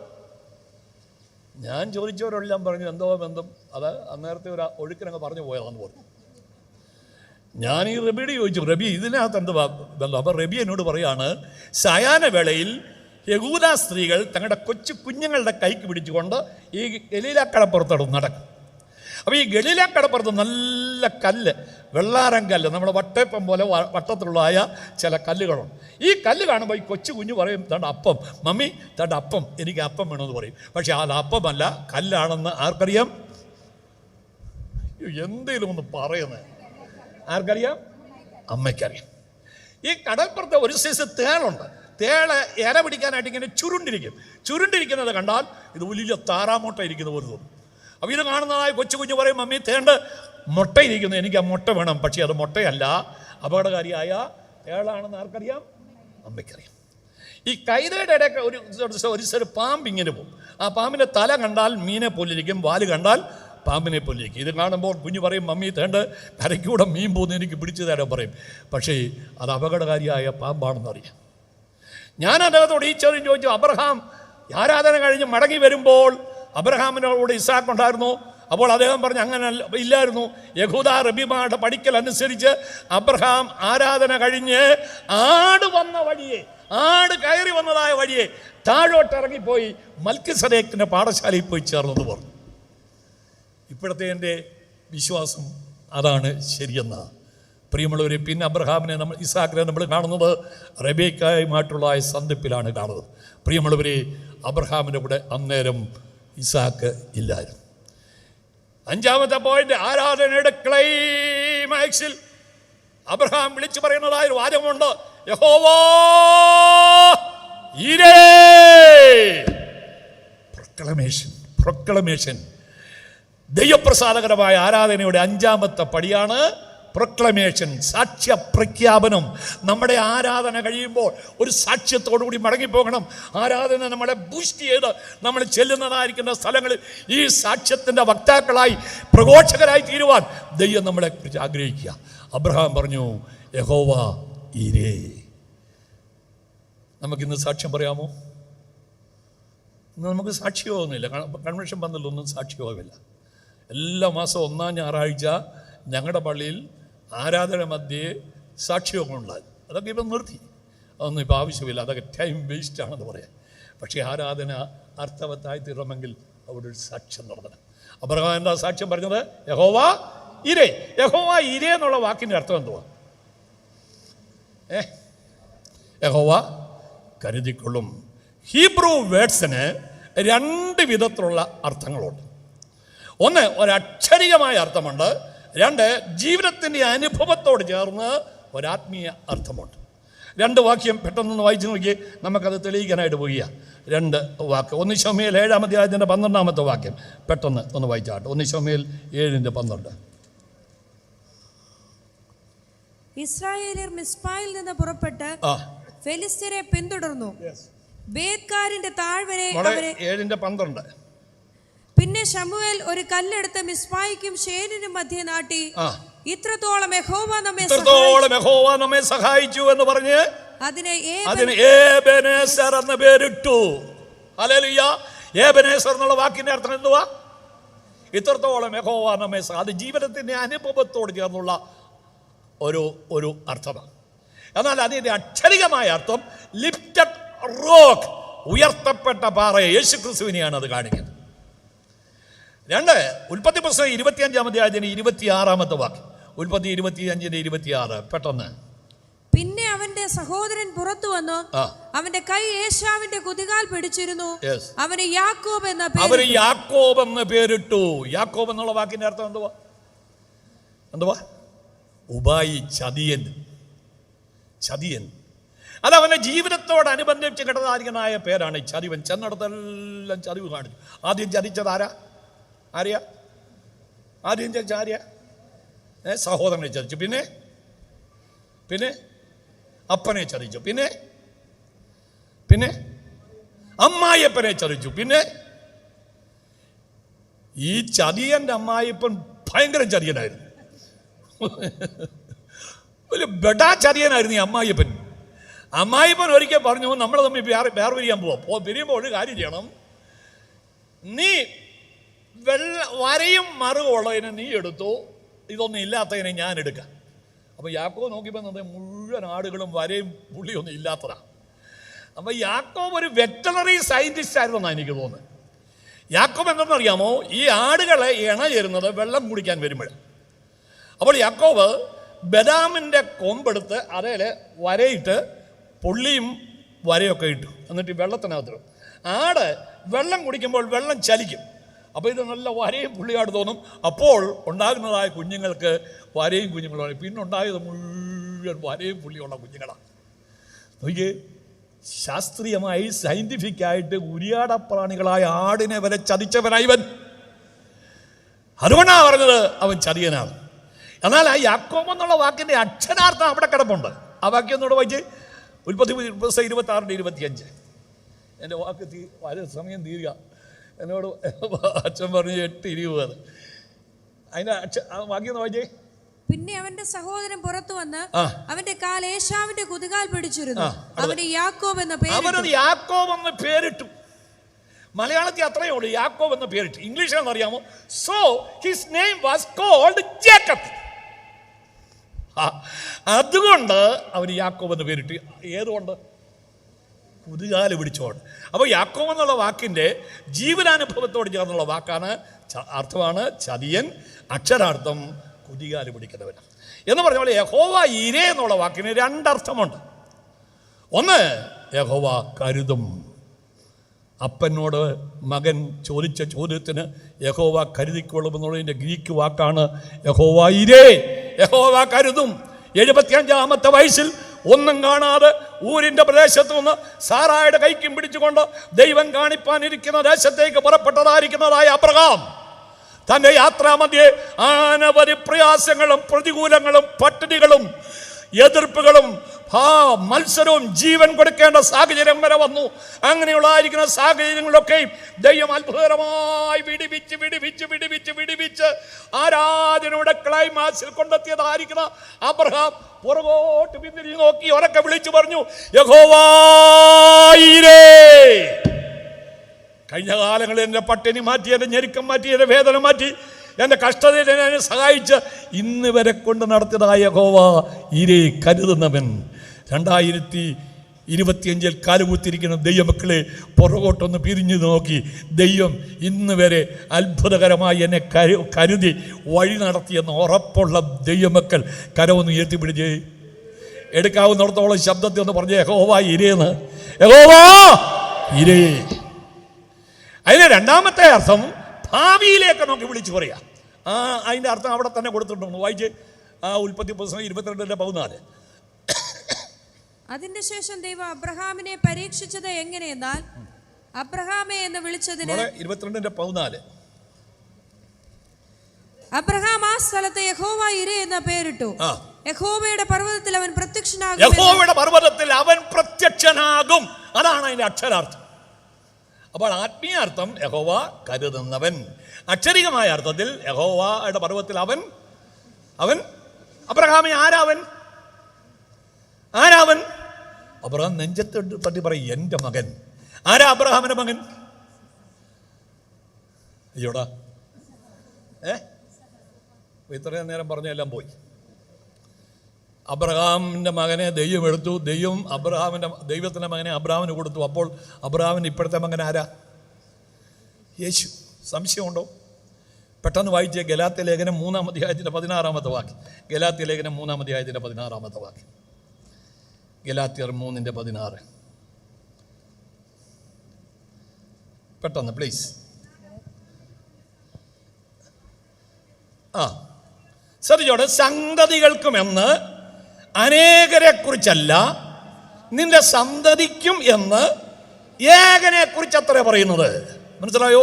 ഞാൻ ചോദിച്ചവരെല്ലാം പറഞ്ഞു എന്തോ ബന്ധം. അത് അന്നേരത്തെ ഒരു ഒഴുക്കിനങ്ങ് പറഞ്ഞു പോയതാന്ന് പറഞ്ഞു. ഞാൻ ഈ റബിയോട് ചോദിച്ചു, റബി ഇതിനകത്ത് എന്തുവാ ബന്ധം? അപ്പം റബി എന്നോട് പറയാണ്, സായാഹ്ന വേളയിൽ യഹൂദ സ്ത്രീകൾ തങ്ങളുടെ കൊച്ചു കുഞ്ഞുങ്ങളുടെ കൈക്ക് പിടിച്ചുകൊണ്ട് ഈ ഗലീലാക്കടപ്പുറത്തോട് നടക്കും. അപ്പോൾ ഈ ഗലീലാക്കടപ്പുറത്ത് നല്ല കല്ല്, വെള്ളാരം കല്ല്, നമ്മുടെ വട്ടയപ്പം പോലെ വട്ടത്തിലുള്ളതായ ചില കല്ലുകളുണ്ട്. ഈ കല്ല് കാണുമ്പോൾ ഈ കൊച്ചു കുഞ്ഞു പറയും, തൻ്റെ അപ്പം, മമ്മി തൻ്റെ അപ്പം, എനിക്ക് അപ്പം വേണമെന്ന് പറയും. പക്ഷെ അത് അപ്പമല്ല, കല്ലാണെന്ന് ആർക്കറിയാം? എന്തേലും ഒന്ന് പറയുന്നത് ആർക്കറിയാം? അമ്മയ്ക്കറിയാം. ഈ കടൽപ്പുറത്ത് ഒരു സൈസ് തേളുണ്ട്. തേള് ഇര പിടിക്കാനായിട്ട് ഇങ്ങനെ ചുരുണ്ടിരിക്കുന്നത് കണ്ടാൽ ഇത് വലിയ താറാമുട്ട ഇരിക്കുന്ന പോലെ തോന്നും. അപ്പോൾ ഇത് കാണുന്നതായ കൊച്ചു കുഞ്ഞു പറയും, മമ്മി തേണ്ട മുട്ടയിരിക്കുന്നു, എനിക്ക് ആ മുട്ട വേണം. പക്ഷേ അത് മുട്ടയല്ല, അപകടകാരിയായ തേളാണെന്ന് ആർക്കറിയാം? അമ്മയ്ക്കറിയാം. ഈ കൈതയുടെ ഇടയ്ക്ക് ഒരു പാമ്പ് ഇങ്ങനെ പോകും. ആ പാമ്പിൻ്റെ തല കണ്ടാൽ മീനെ പോലിരിക്കും, വാല് കണ്ടാൽ പാമ്പിനെ പോലിരിക്കും. ഇത് കാണുമ്പോൾ കുഞ്ഞു പറയും, മമ്മി തേണ്ട കരയ്ക്കൂടെ മീൻ പോകുന്ന എനിക്ക് പിടിച്ചു തരാൻ പറയും. പക്ഷേ അത് അപകടകാരിയായ പാമ്പാണെന്നറിയാം. ഞാൻ അദ്ദേഹത്തോട് ഈ ചോദ്യം ചോദിച്ചു, അബ്രഹാം ആരാധന കഴിഞ്ഞ് മടങ്ങി വരുമ്പോൾ അബ്രഹാമിനോട് ഇസാക്ക് ഉണ്ടായിരുന്നു, അപ്പോൾ അദ്ദേഹം പറഞ്ഞു അങ്ങനെ ഇല്ലായിരുന്നു. യഹൂദ റബിമാരുടെ പഠിക്കൽ അനുസരിച്ച് അബ്രഹാം ആരാധന കഴിഞ്ഞ് ആട് വന്ന വഴിയെ, ആട് കയറി വന്നതായ വഴിയെ താഴോട്ട് ഇറങ്ങിപ്പോയി മൽക്കിസദേക്കിൻ്റെ പാഠശാലയിൽ പോയി ചേർന്നെന്ന് പറഞ്ഞു. ഇപ്പോഴത്തെ എൻ്റെ വിശ്വാസം അതാണ് ശരിയെന്ന. പ്രിയമുള്ളവരെ, പിന്നെ അബ്രഹാമിനെ ഇസാക്കിനെ നമ്മൾ കാണുന്നത് റബേക്കായുമായിട്ടുള്ള സന്ധിപ്പിലാണ് കാണുന്നത്. പ്രിയമുള്ളവരെ, അബ്രഹാമിൻ്റെ കൂടെ അന്നേരം ഇസാക്ക് ഇല്ലായിരുന്നു. അഞ്ചാമത്തെ പോയിന്റ്, ആരാധനയുടെ ക്ലൈമാക്സിൽ അബ്രഹാം വിളിച്ചു പറയുന്നതായ ഒരു വാചകമുണ്ട്, യഹോവേ ഈരേ. പ്രൊക്ലമേഷൻ ദൈവപ്രസാദകരമായ ആരാധനയുടെ അഞ്ചാമത്തെ പടിയാണ് പ്രൊക്ലമേഷൻ, സാക്ഷ്യപ്രഖ്യാപനം. നമ്മുടെ ആരാധന കഴിയുമ്പോൾ ഒരു സാക്ഷ്യത്തോടുകൂടി മടങ്ങിപ്പോകണം. ആരാധന നമ്മളെ ബൂസ്റ്റ് ചെയ്ത് നമ്മൾ ചെല്ലുന്നതായിരിക്കുന്ന സ്ഥലങ്ങളിൽ ഈ സാക്ഷ്യത്തിൻ്റെ വക്താക്കളായി, പ്രഘോഷകരായി തീരുവാൻ ദൈവം നമ്മളെ കുറിച്ച് ആഗ്രഹിക്കുക. അബ്രഹാം പറഞ്ഞു, യഹോവ ഈരേ. നമുക്കിന്ന് സാക്ഷ്യം പറയാമോ? ഇന്ന് നമുക്ക് സാക്ഷ്യമാവുന്നില്ല. കൺവെൻഷൻ പന്തലൊന്നും സാക്ഷ്യമാവില്ല. എല്ലാ മാസവും 1-ാം ഞായറാഴ്ച ഞങ്ങളുടെ പള്ളിയിൽ ആരാധന മധ്യേ സാക്ഷിയോഗം ഉണ്ടായി. അതൊക്കെ ഇപ്പം നിർത്തി, അതൊന്നും ഇപ്പോൾ ആവശ്യമില്ല, അതൊക്കെ ടൈം വേസ്റ്റാണെന്ന് പറയാം. പക്ഷേ ആരാധന അർത്ഥവത്തായി തീരണമെങ്കിൽ അവിടെ ഒരു സാക്ഷ്യം നടത്തണം. അബ്രഹാം എന്താ സാക്ഷ്യം പറഞ്ഞത്? യഹോവ ഇരേ. യഹോവ ഇരേ എന്നുള്ള വാക്കിൻ്റെ അർത്ഥം എന്തുവാ? യഹോവ കരുതിക്കൊള്ളും. ഹീബ്രു വേർഡ്സിന് 2 വിധത്തിലുള്ള അർത്ഥങ്ങളുണ്ട്. ഒന്ന്, ഒരക്ഷരികമായ അർത്ഥമുണ്ട്. 2, ജീവിതത്തിൻ്റെ അനുഭവത്തോട് ചേർന്ന് ഒരാത്മീയ അർത്ഥമുണ്ട്. 2 വാക്യം പെട്ടെന്ന് വായിച്ചു നോക്കി, നമുക്കത് തെളിയിക്കാനായിട്ട് പോവുക. 2 വാക്ക്. 1 ശമൂവേൽ 7-ാം അധ്യായത്തിൻ്റെ 12-ാമത്തെ വാക്യം പെട്ടെന്ന് ഒന്ന് വായിച്ചാട്ടെ. 1 ശമൂവേൽ 7:12. ഇസ്രായേലിയർ മിസ്പായിൽ നിന്ന് പുറപ്പെട്ട് ഫെലിസ്ത്യരെ പിന്തുടർന്നു. ബേത്കാരിന്റെ താഴ്വരെ 7:12. പിന്നെ ശമൂവേൽ ഒരു കല്ലെടുത്ത് മിസ്പായിക്കും ഷേനിനും മധ്യേ നാട്ടി, ഇത്രത്തോളം യഹോവ നമ്മെ സഹായിച്ചു എന്ന് പറഞ്ഞ് അതിന് ഏബെനേസർ എന്ന പേരിട്ടു. ഹല്ലേലൂയ. ഏബെനേസർ എന്നുള്ള വാക്കിന്റെ അർത്ഥം എന്തുവാ? ഇത്രത്തോളം യഹോവ നമ്മെ. അത് ജീവിതത്തിന്റെ അനുഭവത്തോട് ചേർന്നുള്ള ഒരു അർത്ഥമാണ്. എന്നാൽ അതിന്റെ അക്ഷരികമായ അർത്ഥം ലിഫ്റ്റഡ് റോക്ക്, ഉയർത്തപ്പെട്ട പാറയെ, യേശുക്രിസ്തുവിനെയാണ് അത് കാണിക്കുന്നത്. 2, ഉൽപ്പത്തി പുസ്തകം 25-ാം അധ്യായത്തിന് 26-ാമത്തെ വാക്യം. ഉൽപ്പത്തി 25:26 പെട്ടെന്ന്. പിന്നെ അവന്റെ സഹോദരൻ പുറത്തു വന്നു, അവന്റെ കൈ ഏശാവിന്റെ കുതികാൽ പിടിച്ചിരുന്നു, അവന് യാക്കോബ് എന്ന പേരിട്ടു. യാക്കോബ് എന്നുള്ള വാക്കിന്റെ അർത്ഥം എന്തുവാ? ഉപായി, ചതിയൻ. അത് അവന്റെ ജീവിതത്തോടനുബന്ധിച്ച് കിടന്നായിരിക്കനായ പേരാണ് ചതിവൻ. ചെന്നിടത്തെല്ലാം ചതിവ് കാണിച്ചു. ആദ്യം ചതിച്ചത് ആര്യ? സഹോദരനെ ചതിച്ചു, പിന്നെ അപ്പനെ ചതിച്ചു, പിന്നെ അമ്മായിയപ്പനെ ചതിച്ചു. പിന്നെ ഈ ചതിയൻ്റെ അമ്മായിപ്പൻ ഭയങ്കര ചതിയനായിരുന്നു, ഒരു ബെഡാ ചതിയനായിരുന്നു ഈ അമ്മായിപ്പൻ. അമ്മായിപ്പൻ ഒരിക്കൽ പറഞ്ഞു, നമ്മൾ തമ്മിൽ വേർപിരിയാൻ പിരിയുമ്പോൾ ഒരു കാര്യം ചെയ്യണം, നീ വരയും മറുകുള്ളതിനെ നീ എടുത്തു, ഇതൊന്നും ഇല്ലാത്തതിനെ ഞാൻ എടുക്കാം. അപ്പോൾ യാക്കോബ് നോക്കിയപ്പോൾ മുഴുവൻ ആടുകളും വരയും പുള്ളിയൊന്നും ഇല്ലാത്തതാണ്. അപ്പോൾ യാക്കോബ് ഒരു വെറ്ററിനറി സയൻറ്റിസ്റ്റ് ആയിരുന്നെന്നാണ് എനിക്ക് തോന്നുന്നത്. യാക്കോബ് എന്തെന്നറിയാമോ? ഈ ആടുകളെ ഇണ ചേരുന്നത് വെള്ളം കുടിക്കാൻ വരുമ്പോഴാണ്. അപ്പോൾ യാക്കോബ് ബദാമിൻ്റെ കൊമ്പെടുത്ത് അതേൽ വരയിട്ട് പുള്ളിയും വരയൊക്കെ ഇട്ടു, എന്നിട്ട് വെള്ളത്തിനകത്തിടും. ആട് വെള്ളം കുടിക്കുമ്പോൾ വെള്ളം ചലിക്കും. അപ്പോൾ ഇത് നല്ല വരയും പുള്ളിയാട് തോന്നും. അപ്പോൾ ഉണ്ടാകുന്നതായ കുഞ്ഞുങ്ങൾക്ക് വരയും കുഞ്ഞുങ്ങളാണ്. പിന്നെ ഉണ്ടായത് മുഴുവൻ വരയും പുള്ളിയുള്ള കുഞ്ഞുങ്ങളാണ്. നോക്കിയേ, ശാസ്ത്രീയമായി സയൻറ്റിഫിക്കായിട്ട് ഉരിയാടപ്രാണികളായ ആടിനെ വരെ ചതിച്ചവനായിവൻ. അതുകൊണ്ടാണ് പറഞ്ഞത് അവൻ ചതിയനാണ്. എന്നാൽ ആ യാക്കോബ് എന്നുള്ള വാക്കിൻ്റെ അക്ഷരാർത്ഥം അവിടെ കിടപ്പുണ്ട്. ആ വാക്യം ഒന്നുകൂടെ വായിച്ച്. ഉൽപ്പത്തി 26:25. എൻ്റെ വാക്ക് വളരെ സമയം തീരുക. എന്നോട് അച്ഛൻ പറഞ്ഞു 8:20. അതിൻ്റെ വാക്യം വായിച്ചേ. പിന്നെ അവന്റെ സഹോദരൻ പുറത്തു വന്ന് അവന്റെ കാൽ ഏശാവിന്റെ കുതികാൽ പിടിച്ചിരുന്നു, അവന് യാക്കോബ് എന്ന പേരിട്ടു. മലയാളത്തിൽ അത്രയേ ഉള്ളൂ, യാക്കോബ് എന്ന പേരിട്ട്. ഇംഗ്ലീഷിലെന്ന് അറിയാമോ? So his name was called Jacob. അതുകൊണ്ട് അവർ യാക്കോബ് എന്ന് പേരിട്ട്. ഏതുകൊണ്ട്? കുതികാല് പിടിച്ചോണ്ട്. അപ്പോൾ യാക്കോബ് എന്നുള്ള വാക്കിൻ്റെ ജീവനാനുഭവത്തോട് ചേർന്നുള്ള വാക്കാണ്, അർത്ഥമാണ് ചതിയൻ, അക്ഷരാർത്ഥം കുതികാല് പിടിക്കുന്നവൻ എന്ന് പറഞ്ഞ പോലെ യഹോവ ഇരേ എന്നുള്ള വാക്കിന് രണ്ടർത്ഥമുണ്ട്. ഒന്ന്, യഹോവ കരുതും. അപ്പനോട് മകൻ ചോദിച്ച ചോദ്യത്തിന് യഹോവ കരുതിക്കൊള്ളുമെന്നുള്ളതിൻ്റെ ഗ്രീക്ക് വാക്കാണ് യഹോവ ഇരേ. യഹോവ കരുതും. 75-ാമത്തെ വയസ്സിൽ ഒന്നും കാണാതെ ഊരിൻ്റെ പ്രദേശത്ത് നിന്ന് സാറായുടെ കൈക്കും പിടിച്ചുകൊണ്ട് ദൈവം കാണിപ്പാനിരിക്കുന്ന ദേശത്തേക്ക് പുറപ്പെട്ടതായിരിക്കുന്നതായ അബ്രഹാം തൻ്റെ യാത്രാമധ്യേ അനവധി പ്രയാസങ്ങളും പ്രതികൂലങ്ങളും പട്ടിണികളും എതിർപ്പുകളും മത്സരവും ജീവൻ കൊടുക്കേണ്ട സാഹചര്യം വരെ വന്നു. അങ്ങനെയുള്ളതായിരിക്കുന്ന സാഹചര്യങ്ങളിലൊക്കെയും ദൈവം അത്ഭുതകരമായി വിടിവിച്ച് ആരാധനയുടെ ക്ലൈമാക്സിൽ കൊണ്ടെത്തിയതായിരിക്കുന്ന അബ്രഹാം പുറകോട്ട് പിന്തിരിഞ്ഞു നോക്കി ഉറക്കെ വിളിച്ചു പറഞ്ഞു, യഹോവ ഇരേ. കഴിഞ്ഞ കാലങ്ങളിൽ എൻ്റെ പട്ടിണി മാറ്റി, എൻ്റെ ഞെരുക്കം മാറ്റി, എൻ്റെ വേദന മാറ്റി, എൻ്റെ കഷ്ടതയിൽ എന്നെ സഹായിച്ച് ഇന്ന് വരെ കൊണ്ട് നടത്തിയതായ യഹോവ ഇരേ, കരുതുന്നവൻ. 2025 കാലുകുത്തിരിക്കുന്ന ദൈവമക്കളെ പുറകോട്ടൊന്ന് പിരിഞ്ഞു നോക്കി ദൈവം ഇന്ന് വരെ അത്ഭുതകരമായി എന്നെ കരുതി വഴി നടത്തിയെന്ന് ഉറപ്പുള്ള ദൈവമക്കൾ കരമൊന്ന് ഉയർത്തിപ്പിടിച്ച് എടുക്കാവുന്നിടത്തോളം ശബ്ദത്തിൽ ഒന്ന് പറഞ്ഞ് യഹോവ ഇരേന്ന്. യഹോവ ഇരേ. അതിന് രണ്ടാമത്തെ അർത്ഥം ഭാവിയിലേക്ക് നോക്കി വിളിച്ചു പറയാം. അതിൻ്റെ അർത്ഥം അവിടെ തന്നെ കൊടുത്തിട്ടുണ്ട്. വായിച്ച് ഉൽപ്പത്തി പുസ്തകം 22:14. അതിന്റെ ശേഷം ദൈവം അബ്രഹാമിനെ പരീക്ഷിച്ചത് എങ്ങനെയെന്നാൽ അബ്രഹാമേ എന്ന് വിളിച്ചതിന് 22:14 അബ്രഹാം ആ സ്ഥലത്ത് യഹോവ ഇരേ എന്ന പേരിട്ടു. യഹോവയുടെ പർവ്വതത്തിൽ അവൻ പ്രത്യക്ഷനാകും. യഹോവയുടെ പർവ്വതത്തിൽ അവൻ പ്രത്യക്ഷനാകും. അതാണ് അതിന്റെ അക്ഷരാർത്ഥം. അപ്പോൾ ആത്മീയാർത്ഥം യഹോവ കരുതുന്നവൻ. അക്ഷരികമായ അർത്ഥത്തിൽ യഹോവയുടെ പർവ്വതത്തിൽ അവൻ അബ്രഹാമേ ആരാവൻ? അബ്രഹാം നെഞ്ചത്ത് തട്ടി പറയും, എൻ്റെ മകൻ. ആരാ അബ്രഹാമിന്റെ മകൻ? അയ്യോടാ, ഇത്രയും നേരം പറഞ്ഞെല്ലാം പോയി. അബ്രഹാമിൻ്റെ മകനെ ദൈവം എടുത്തു. ദൈവത്തിൻ്റെ മകനെ അബ്രഹാമിന് കൊടുത്തു. അപ്പോൾ അബ്രഹാമിൻ്റെ ഇപ്പോഴത്തെ മകൻ ആരാ? യേശു. സംശയമുണ്ടോ? പെട്ടെന്ന് വായിച്ചേ ഗലാത്യ ലേഖനം 3-ാം അധ്യായത്തിൻ്റെ 16-ാമത്തെ വാക്യം. ഗലാത്യ ലേഖനം 3-ാം അധ്യായത്തിൻ്റെ 16-ാമത്തെ വാക്യം. ഗലാത്യർ 3:16. പെട്ടെന്ന് പ്ലീസ്. ശ്രദ്ധിച്ചോടെ, സന്തതികൾക്കുമെന്ന് അനേകരെ കുറിച്ചല്ല, നിന്റെ സന്തതിക്കും എന്ന് ഏകനെ കുറിച്ച് അത്ര പറയുന്നത്. മനസ്സിലായോ?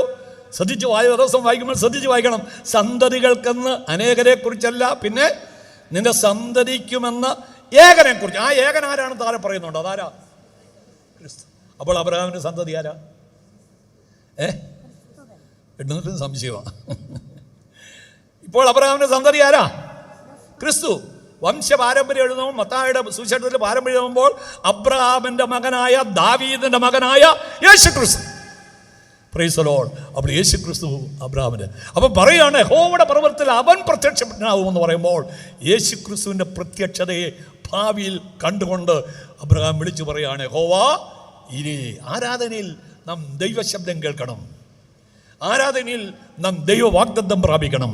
ശ്രദ്ധിച്ച് ദിവസം വായിക്കുമ്പോൾ ശ്രദ്ധിച്ച് വായിക്കണം. സന്തതികൾക്കെന്ന് അനേകരെ കുറിച്ചല്ല, പിന്നെ നിന്റെ സന്തതിക്കുമെന്ന് ഏകനെ കുറിച്ച്. ആ ഏകൻ ആരാണ് താഴെ പറയുന്നുണ്ട്. അതാരാ? ക്രിസ്തു. അപ്പോൾ അബ്രഹാമിന്റെ സന്തതി ആരാ? എണ്ണത്തിനും സംശയമാണ്. ഇപ്പോൾ അബ്രഹാമിന്റെ സന്തതി ആരാ? ക്രിസ്തു. വംശപാരമ്പര്യം എഴുതുമ്പോൾ, മത്തായിയുടെ സുവിശേഷത്തിൽ പാരമ്പര്യം എഴുതുമ്പോൾ അബ്രഹാമിന്റെ മകനായ ദാവീദിന്റെ മകനായ യേശു ക്രിസ്തു. Praise the Lord. അപ്പോൾ യേശു ക്രിസ്തു അബ്രഹാമിന്. അപ്പോൾ പറയുകയാണ് യഹോവയുടെ പർവ്വതത്തിൽ അവൻ പ്രത്യക്ഷപ്പെടാവുമെന്ന് പറയുമ്പോൾ യേശു ക്രിസ്തുവിൻ്റെ പ്രത്യക്ഷതയെ ഭാവിയിൽ കണ്ടുകൊണ്ട് അബ്രഹാം വിളിച്ചു പറയുകയാണ്, യഹോവ ഇരേ. ആരാധനയിൽ നാം ദൈവശബ്ദം കേൾക്കണം. ആരാധനയിൽ നാം ദൈവ വാഗ്ദത്തം പ്രാപിക്കണം.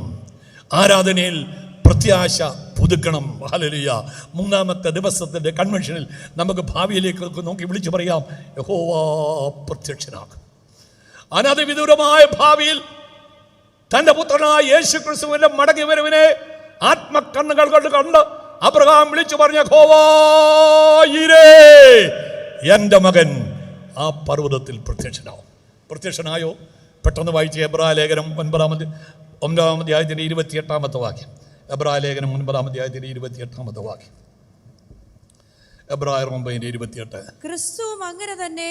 ആരാധനയിൽ പ്രത്യാശ പുതുക്കണം. ഹല്ലേലൂയ. 3-ാമത്തെ ദിവസത്തിൻ്റെ കൺവെൻഷനിൽ നമുക്ക് ഭാവിയിലേക്ക് നോക്കി വിളിച്ചു പറയാം, യഹോവ പ്രത്യക്ഷനാകും. അനധിവിദൂരമായ ഭാവിയിൽ തൻ്റെ പുത്രനായ യേശു ക്രിസ്തുവിൻ്റെ മടങ്ങി വരവിനെ ആത്മകണ്ണുകൾ കൊണ്ട് കണ്ട് അബ്രഹാം വിളിച്ചു പറഞ്ഞ യഹോവ ഇരേ, എൻ്റെ മകൻ ആ പർവ്വതത്തിൽ പ്രത്യക്ഷനാവും. പ്രത്യക്ഷനായോ? പെട്ടെന്ന് വായിച്ച എബ്രായ ലേഖനം 9-ാം അധ്യായത്തിൻ്റെ 28-ാമത്തെ വാക്യം. എബ്രായ ലേഖനം 9-ാം അധ്യായത്തിൻ്റെ 28-ാമത്തെ വാക്യം. എബ്രായർ 9:28. ക്രിസ്തുവും അങ്ങനെ തന്നെ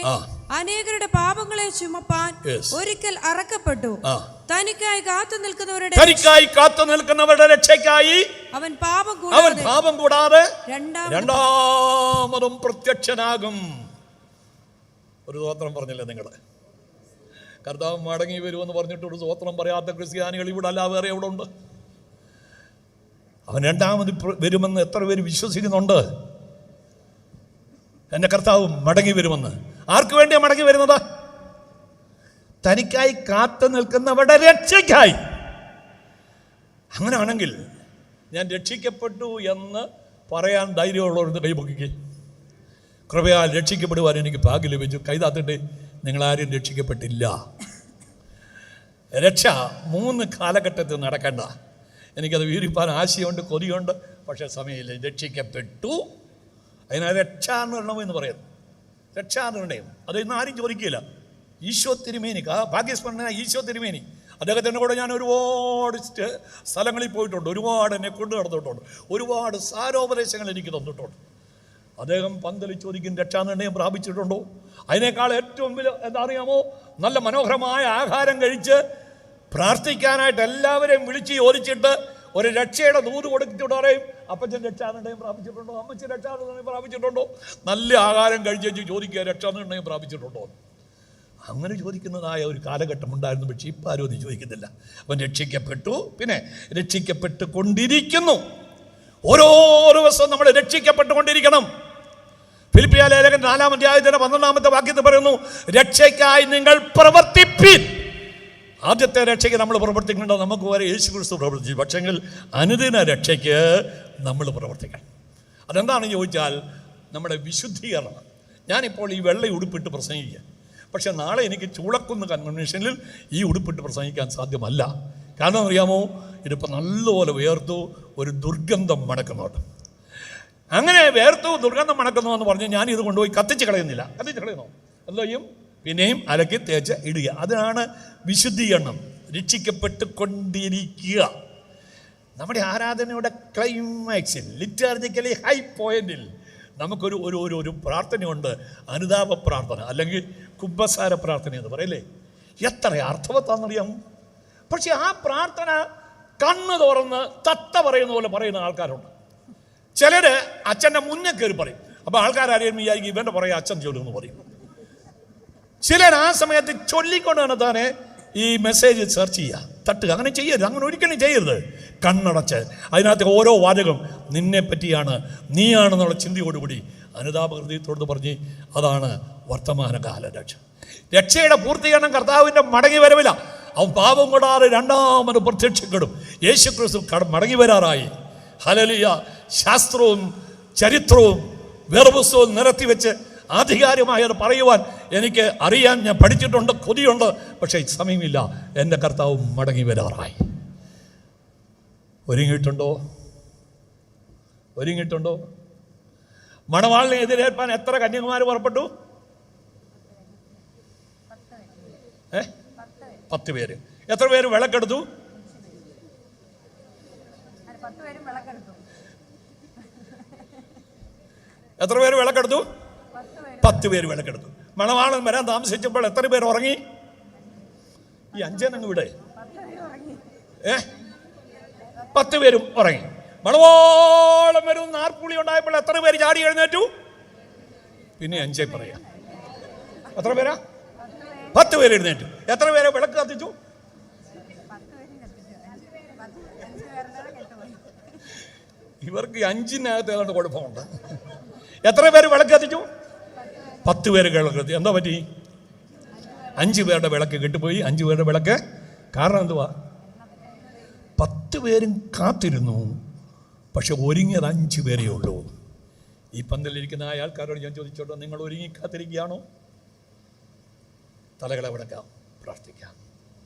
അനേകരുടെ പാപങ്ങളെ ചുമപ്പാൻ ഒരിക്കൽ അറക്കപ്പെട്ടു. തനിക്കായി കാത്തു നിൽക്കുന്നവരുടെ രക്ഷയ്ക്കായി അവൻ പാപം കൂടാതെ രണ്ടാമതും പ്രത്യക്ഷനാകും. ഒരു സ്തോത്രം പറഞ്ഞില്ലേ നിങ്ങൾ? കർത്താവ് മടങ്ങി വരുമെന്ന് പറഞ്ഞിട്ടൊരു സ്വോത്രം പറയാത്ത ക്രിസ്ത്യാനികൾ ഇവിടെ അല്ല വേറെ എവിടെ ഉണ്ട്? അവൻ രണ്ടാമത് വരുമെന്ന് എത്ര പേര് വിശ്വസിക്കുന്നുണ്ട്? എൻ്റെ കർത്താവ് മടങ്ങി വരുമെന്ന്. ആർക്ക് വേണ്ടിയാണ് മടങ്ങി വരുന്നത്? തനിക്കായി കാത്തു നിൽക്കുന്നവരുടെ രക്ഷയ്ക്കായി. അങ്ങനെയാണെങ്കിൽ ഞാൻ രക്ഷിക്കപ്പെട്ടു എന്ന് പറയാൻ ധൈര്യമുള്ളവരുടെ കൈപൊക്കിക്ക്. കൃപയാൽ രക്ഷിക്കപ്പെടുവാൻ എനിക്ക് ഭാഗ്യം ലഭിച്ചു. കൈതാത്തിട്ട് നിങ്ങളാരും രക്ഷിക്കപ്പെട്ടില്ല. രക്ഷ 3 കാലഘട്ടത്തിൽ നടക്കേണ്ട. എനിക്കത് വീരിപ്പാൻ ആശയമുണ്ട്, കൊതിയുണ്ട്, പക്ഷേ സമയമില്ല. രക്ഷിക്കപ്പെട്ടു, അതിനാ രക്ഷാനിർണയം എന്ന് പറയുന്നു. രക്ഷാനിർണയം അത് ഇന്ന് ആരും ചോദിക്കില്ല. ഈശോ തിരുമേനി, ഭാഗ്യസ്മരണ ഈശോ തിരുമേനി, അദ്ദേഹത്തിൻ്റെ കൂടെ ഞാൻ ഒരുപാട് സ്ഥലങ്ങളിൽ പോയിട്ടുണ്ട്, ഒരുപാട് എന്നെ കൊണ്ടു നടന്നിട്ടുണ്ട്, ഒരുപാട് സാരോപദേശങ്ങൾ എനിക്ക് തന്നിട്ടുണ്ട്. അദ്ദേഹം പന്തലിൽ ചോദിക്കും, രക്ഷാനിർണയം പ്രാപിച്ചിട്ടുണ്ടോ? അതിനേക്കാൾ ഏറ്റവും വലിയ എന്താ അറിയാമോ, നല്ല മനോഹരമായ ആഹാരം കഴിച്ച് പ്രാർത്ഥിക്കാനായിട്ട് എല്ലാവരെയും വിളിച്ച് ചോദിച്ചിട്ട് ഒരു രക്ഷയുടെ ദൂത് കൊടുത്തിട്ട് പറയും, അപ്പച്ചൻ രക്ഷാനിർണയം പ്രാപിച്ചിട്ടുണ്ടോ, അമ്മച്ചൻ രക്ഷാനിർണയം പ്രാപിച്ചിട്ടുണ്ടോ? നല്ല ആഹാരം കഴിച്ചു ചോദിക്കുക, രക്ഷാനിർണയം പ്രാപിച്ചിട്ടുണ്ടോ? അങ്ങനെ ചോദിക്കുന്നതായ ഒരു കാലഘട്ടം ഉണ്ടായിരുന്നു. പക്ഷേ ഇപ്പം ആരും അത് ചോദിക്കുന്നില്ല. അവൻ രക്ഷിക്കപ്പെട്ടു, പിന്നെ രക്ഷിക്കപ്പെട്ട് കൊണ്ടിരിക്കുന്നു. ഓരോ ദിവസവും നമ്മൾ രക്ഷിക്കപ്പെട്ടുകൊണ്ടിരിക്കണം. ഫിലിപ്പിയ ലേഖനം 4-ാം അധ്യായത്തിന്റെ 12-ാമത്തെ വാക്യത്തിൽ പറയുന്നു, രക്ഷയ്ക്കായി നിങ്ങൾ പ്രവർത്തിപ്പിൻ. ആദ്യത്തെ രക്ഷയ്ക്ക് നമ്മൾ പ്രവർത്തിക്കേണ്ടത് നമുക്ക് വരെ യേശു ക്രിസ്തു പ്രവർത്തിച്ചു. പക്ഷെങ്കിൽ അനുദിന രക്ഷയ്ക്ക് നമ്മൾ പ്രവർത്തിക്കണം. അതെന്താണെന്ന് ചോദിച്ചാൽ നമ്മുടെ വിശുദ്ധീകരണം. ഞാനിപ്പോൾ ഈ വെള്ള ഉടുപ്പിട്ട് പ്രസംഗിക്കുക, പക്ഷെ നാളെ എനിക്ക് ചൂളക്കുന്ന് കൺവെൻഷനിൽ ഈ ഉടുപ്പിട്ട് പ്രസംഗിക്കാൻ സാധ്യമല്ല. കാരണം അറിയാമോ, ഇതിപ്പോൾ നല്ലപോലെ വേർത്തു ഒരു ദുർഗന്ധം മണക്കുന്നുണ്ട്. അങ്ങനെ വേർത്തു ദുർഗന്ധം മണക്കുന്നു എന്ന് പറഞ്ഞ് ഞാൻ ഇത് കൊണ്ടുപോയി കത്തിച്ച് കളയുന്നില്ല. കത്തിച്ച് കളയുന്നു എന്തെയും പിന്നെയും അലക്കി തേച്ച് ഇടുക. അതിനാണ് വിശുദ്ധീകരണം. രക്ഷിക്കപ്പെട്ട് കൊണ്ടിരിക്കുക. നമ്മുടെ ആരാധനയുടെ ക്ലൈമാക്സിൽ, ലിറ്റർജിക്കലി ഹൈ പോയിന്റിൽ നമുക്കൊരു ഒരു ഒരു പ്രാർത്ഥനയുണ്ട്, അനുതാപ പ്രാർത്ഥന, അല്ലെങ്കിൽ കുമ്പസാര പ്രാർത്ഥന എന്ന് പറയല്ലേ. എത്ര അർത്ഥവത്താണെന്നറിയാമോ? പക്ഷെ ആ പ്രാർത്ഥന കണ്ണ് തുറന്ന് തത്ത പറയുന്ന പോലെ പറയുന്ന ആൾക്കാരുണ്ട്. ചിലർ അച്ഛൻ്റെ മുന്നേ കയറി പറയും. അപ്പോൾ ആൾക്കാരും വിചാരിക്കും ഇവൻ്റെ പുറകെ അച്ഛൻ ചൊല്ലുമെന്ന് പറയും. ചിലർ ആ സമയത്ത് ചൊല്ലിക്കൊണ്ടാണ് താനെ ഈ മെസ്സേജ് സെർച്ച് ചെയ്യുക, തട്ടുക. അങ്ങനെ ചെയ്യരുത്, അങ്ങനെ ഒരിക്കലും ചെയ്യരുത്. കണ്ണടച്ച് അതിനകത്ത് ഓരോ വാചകം നിന്നെ പറ്റിയാണ്, നീയാണെന്നുള്ള ചിന്തയോടുകൂടി അനുതാപ ഹൃദയത്തോട് പറഞ്ഞ് അതാണ് വർത്തമാനകാല രക്ഷ. രക്ഷയുടെ പൂർത്തീകരണം കർത്താവിൻ്റെ മടങ്ങി വരവില്ല. അവൻ പാപം കൂടാതെ രണ്ടാമത് പ്രത്യക്ഷപ്പെടും. യേശു ക്രിസ്തു മടങ്ങി വരാറായി. ഹല്ലേലൂയ. ശാസ്ത്രവും ചരിത്രവും വേദപുസ്തകവും നിരത്തിവെച്ച് ആധികാരികമായി അത് പറയുവാൻ എനിക്ക് അറിയാൻ, ഞാൻ പഠിച്ചിട്ടുണ്ട്, കൊതിയുണ്ട്, പക്ഷേ സമയമില്ല. എൻ്റെ കർത്താവ് മടങ്ങി വരാറായി. ഒരുങ്ങിയിട്ടുണ്ടോ? ഒരുങ്ങിയിട്ടുണ്ടോ? മണവാളിനെ എതിരേൽപ്പാൻ എത്ര കന്യകുമാർ പുറപ്പെട്ടു? 10 പേര്. എത്ര പേര് വിളക്കെടുത്തു? 10 പേര് വിളക്കെടുത്തു? 10 പേര് വിളക്കെടുത്തു. മണവാളൻ വരാൻ താമസിച്ചപ്പോൾ എത്ര പേര് ഉറങ്ങി? ഈ 5 ഇവിടെ 10 പേരും ഉറങ്ങി. മണവാളം വരും നാർപ്പുളി ഉണ്ടായപ്പോൾ എത്ര പേര് ചാടി എഴുന്നേറ്റു? പിന്നെ 5 പറയാം. എത്ര പേരാ? 10 പേര് എഴുന്നേറ്റു. എത്ര പേരെ വിളക്ക് കത്തിച്ചു? ഇവർക്ക് 5-നകത്ത് ഏതാണ്ട് കുഴപ്പമുണ്ട്. എത്ര പേര് വിളക്ക് കത്തിച്ചു? 10 പേര് വിളക്ക് കത്തി. എന്താ പറ്റി? 5 പേരുടെ വിളക്ക് കെട്ടുപോയി. 5 പേരുടെ വിളക്ക്. കാരണം എന്തുവാ? 10 പേരും കാത്തിരുന്നു, പക്ഷെ ഒരുങ്ങിയത് 5 പേരേ ഉള്ളൂ. ഈ പന്തലിരിക്കുന്ന ആൾക്കാരോട് ഞാൻ ചോദിച്ചോട്ടോ, നിങ്ങൾ ഒരുങ്ങി കാത്തിരിക്കുകയാണോ? തലകളെ വിടക്കാം, പ്രാർത്ഥിക്കാം.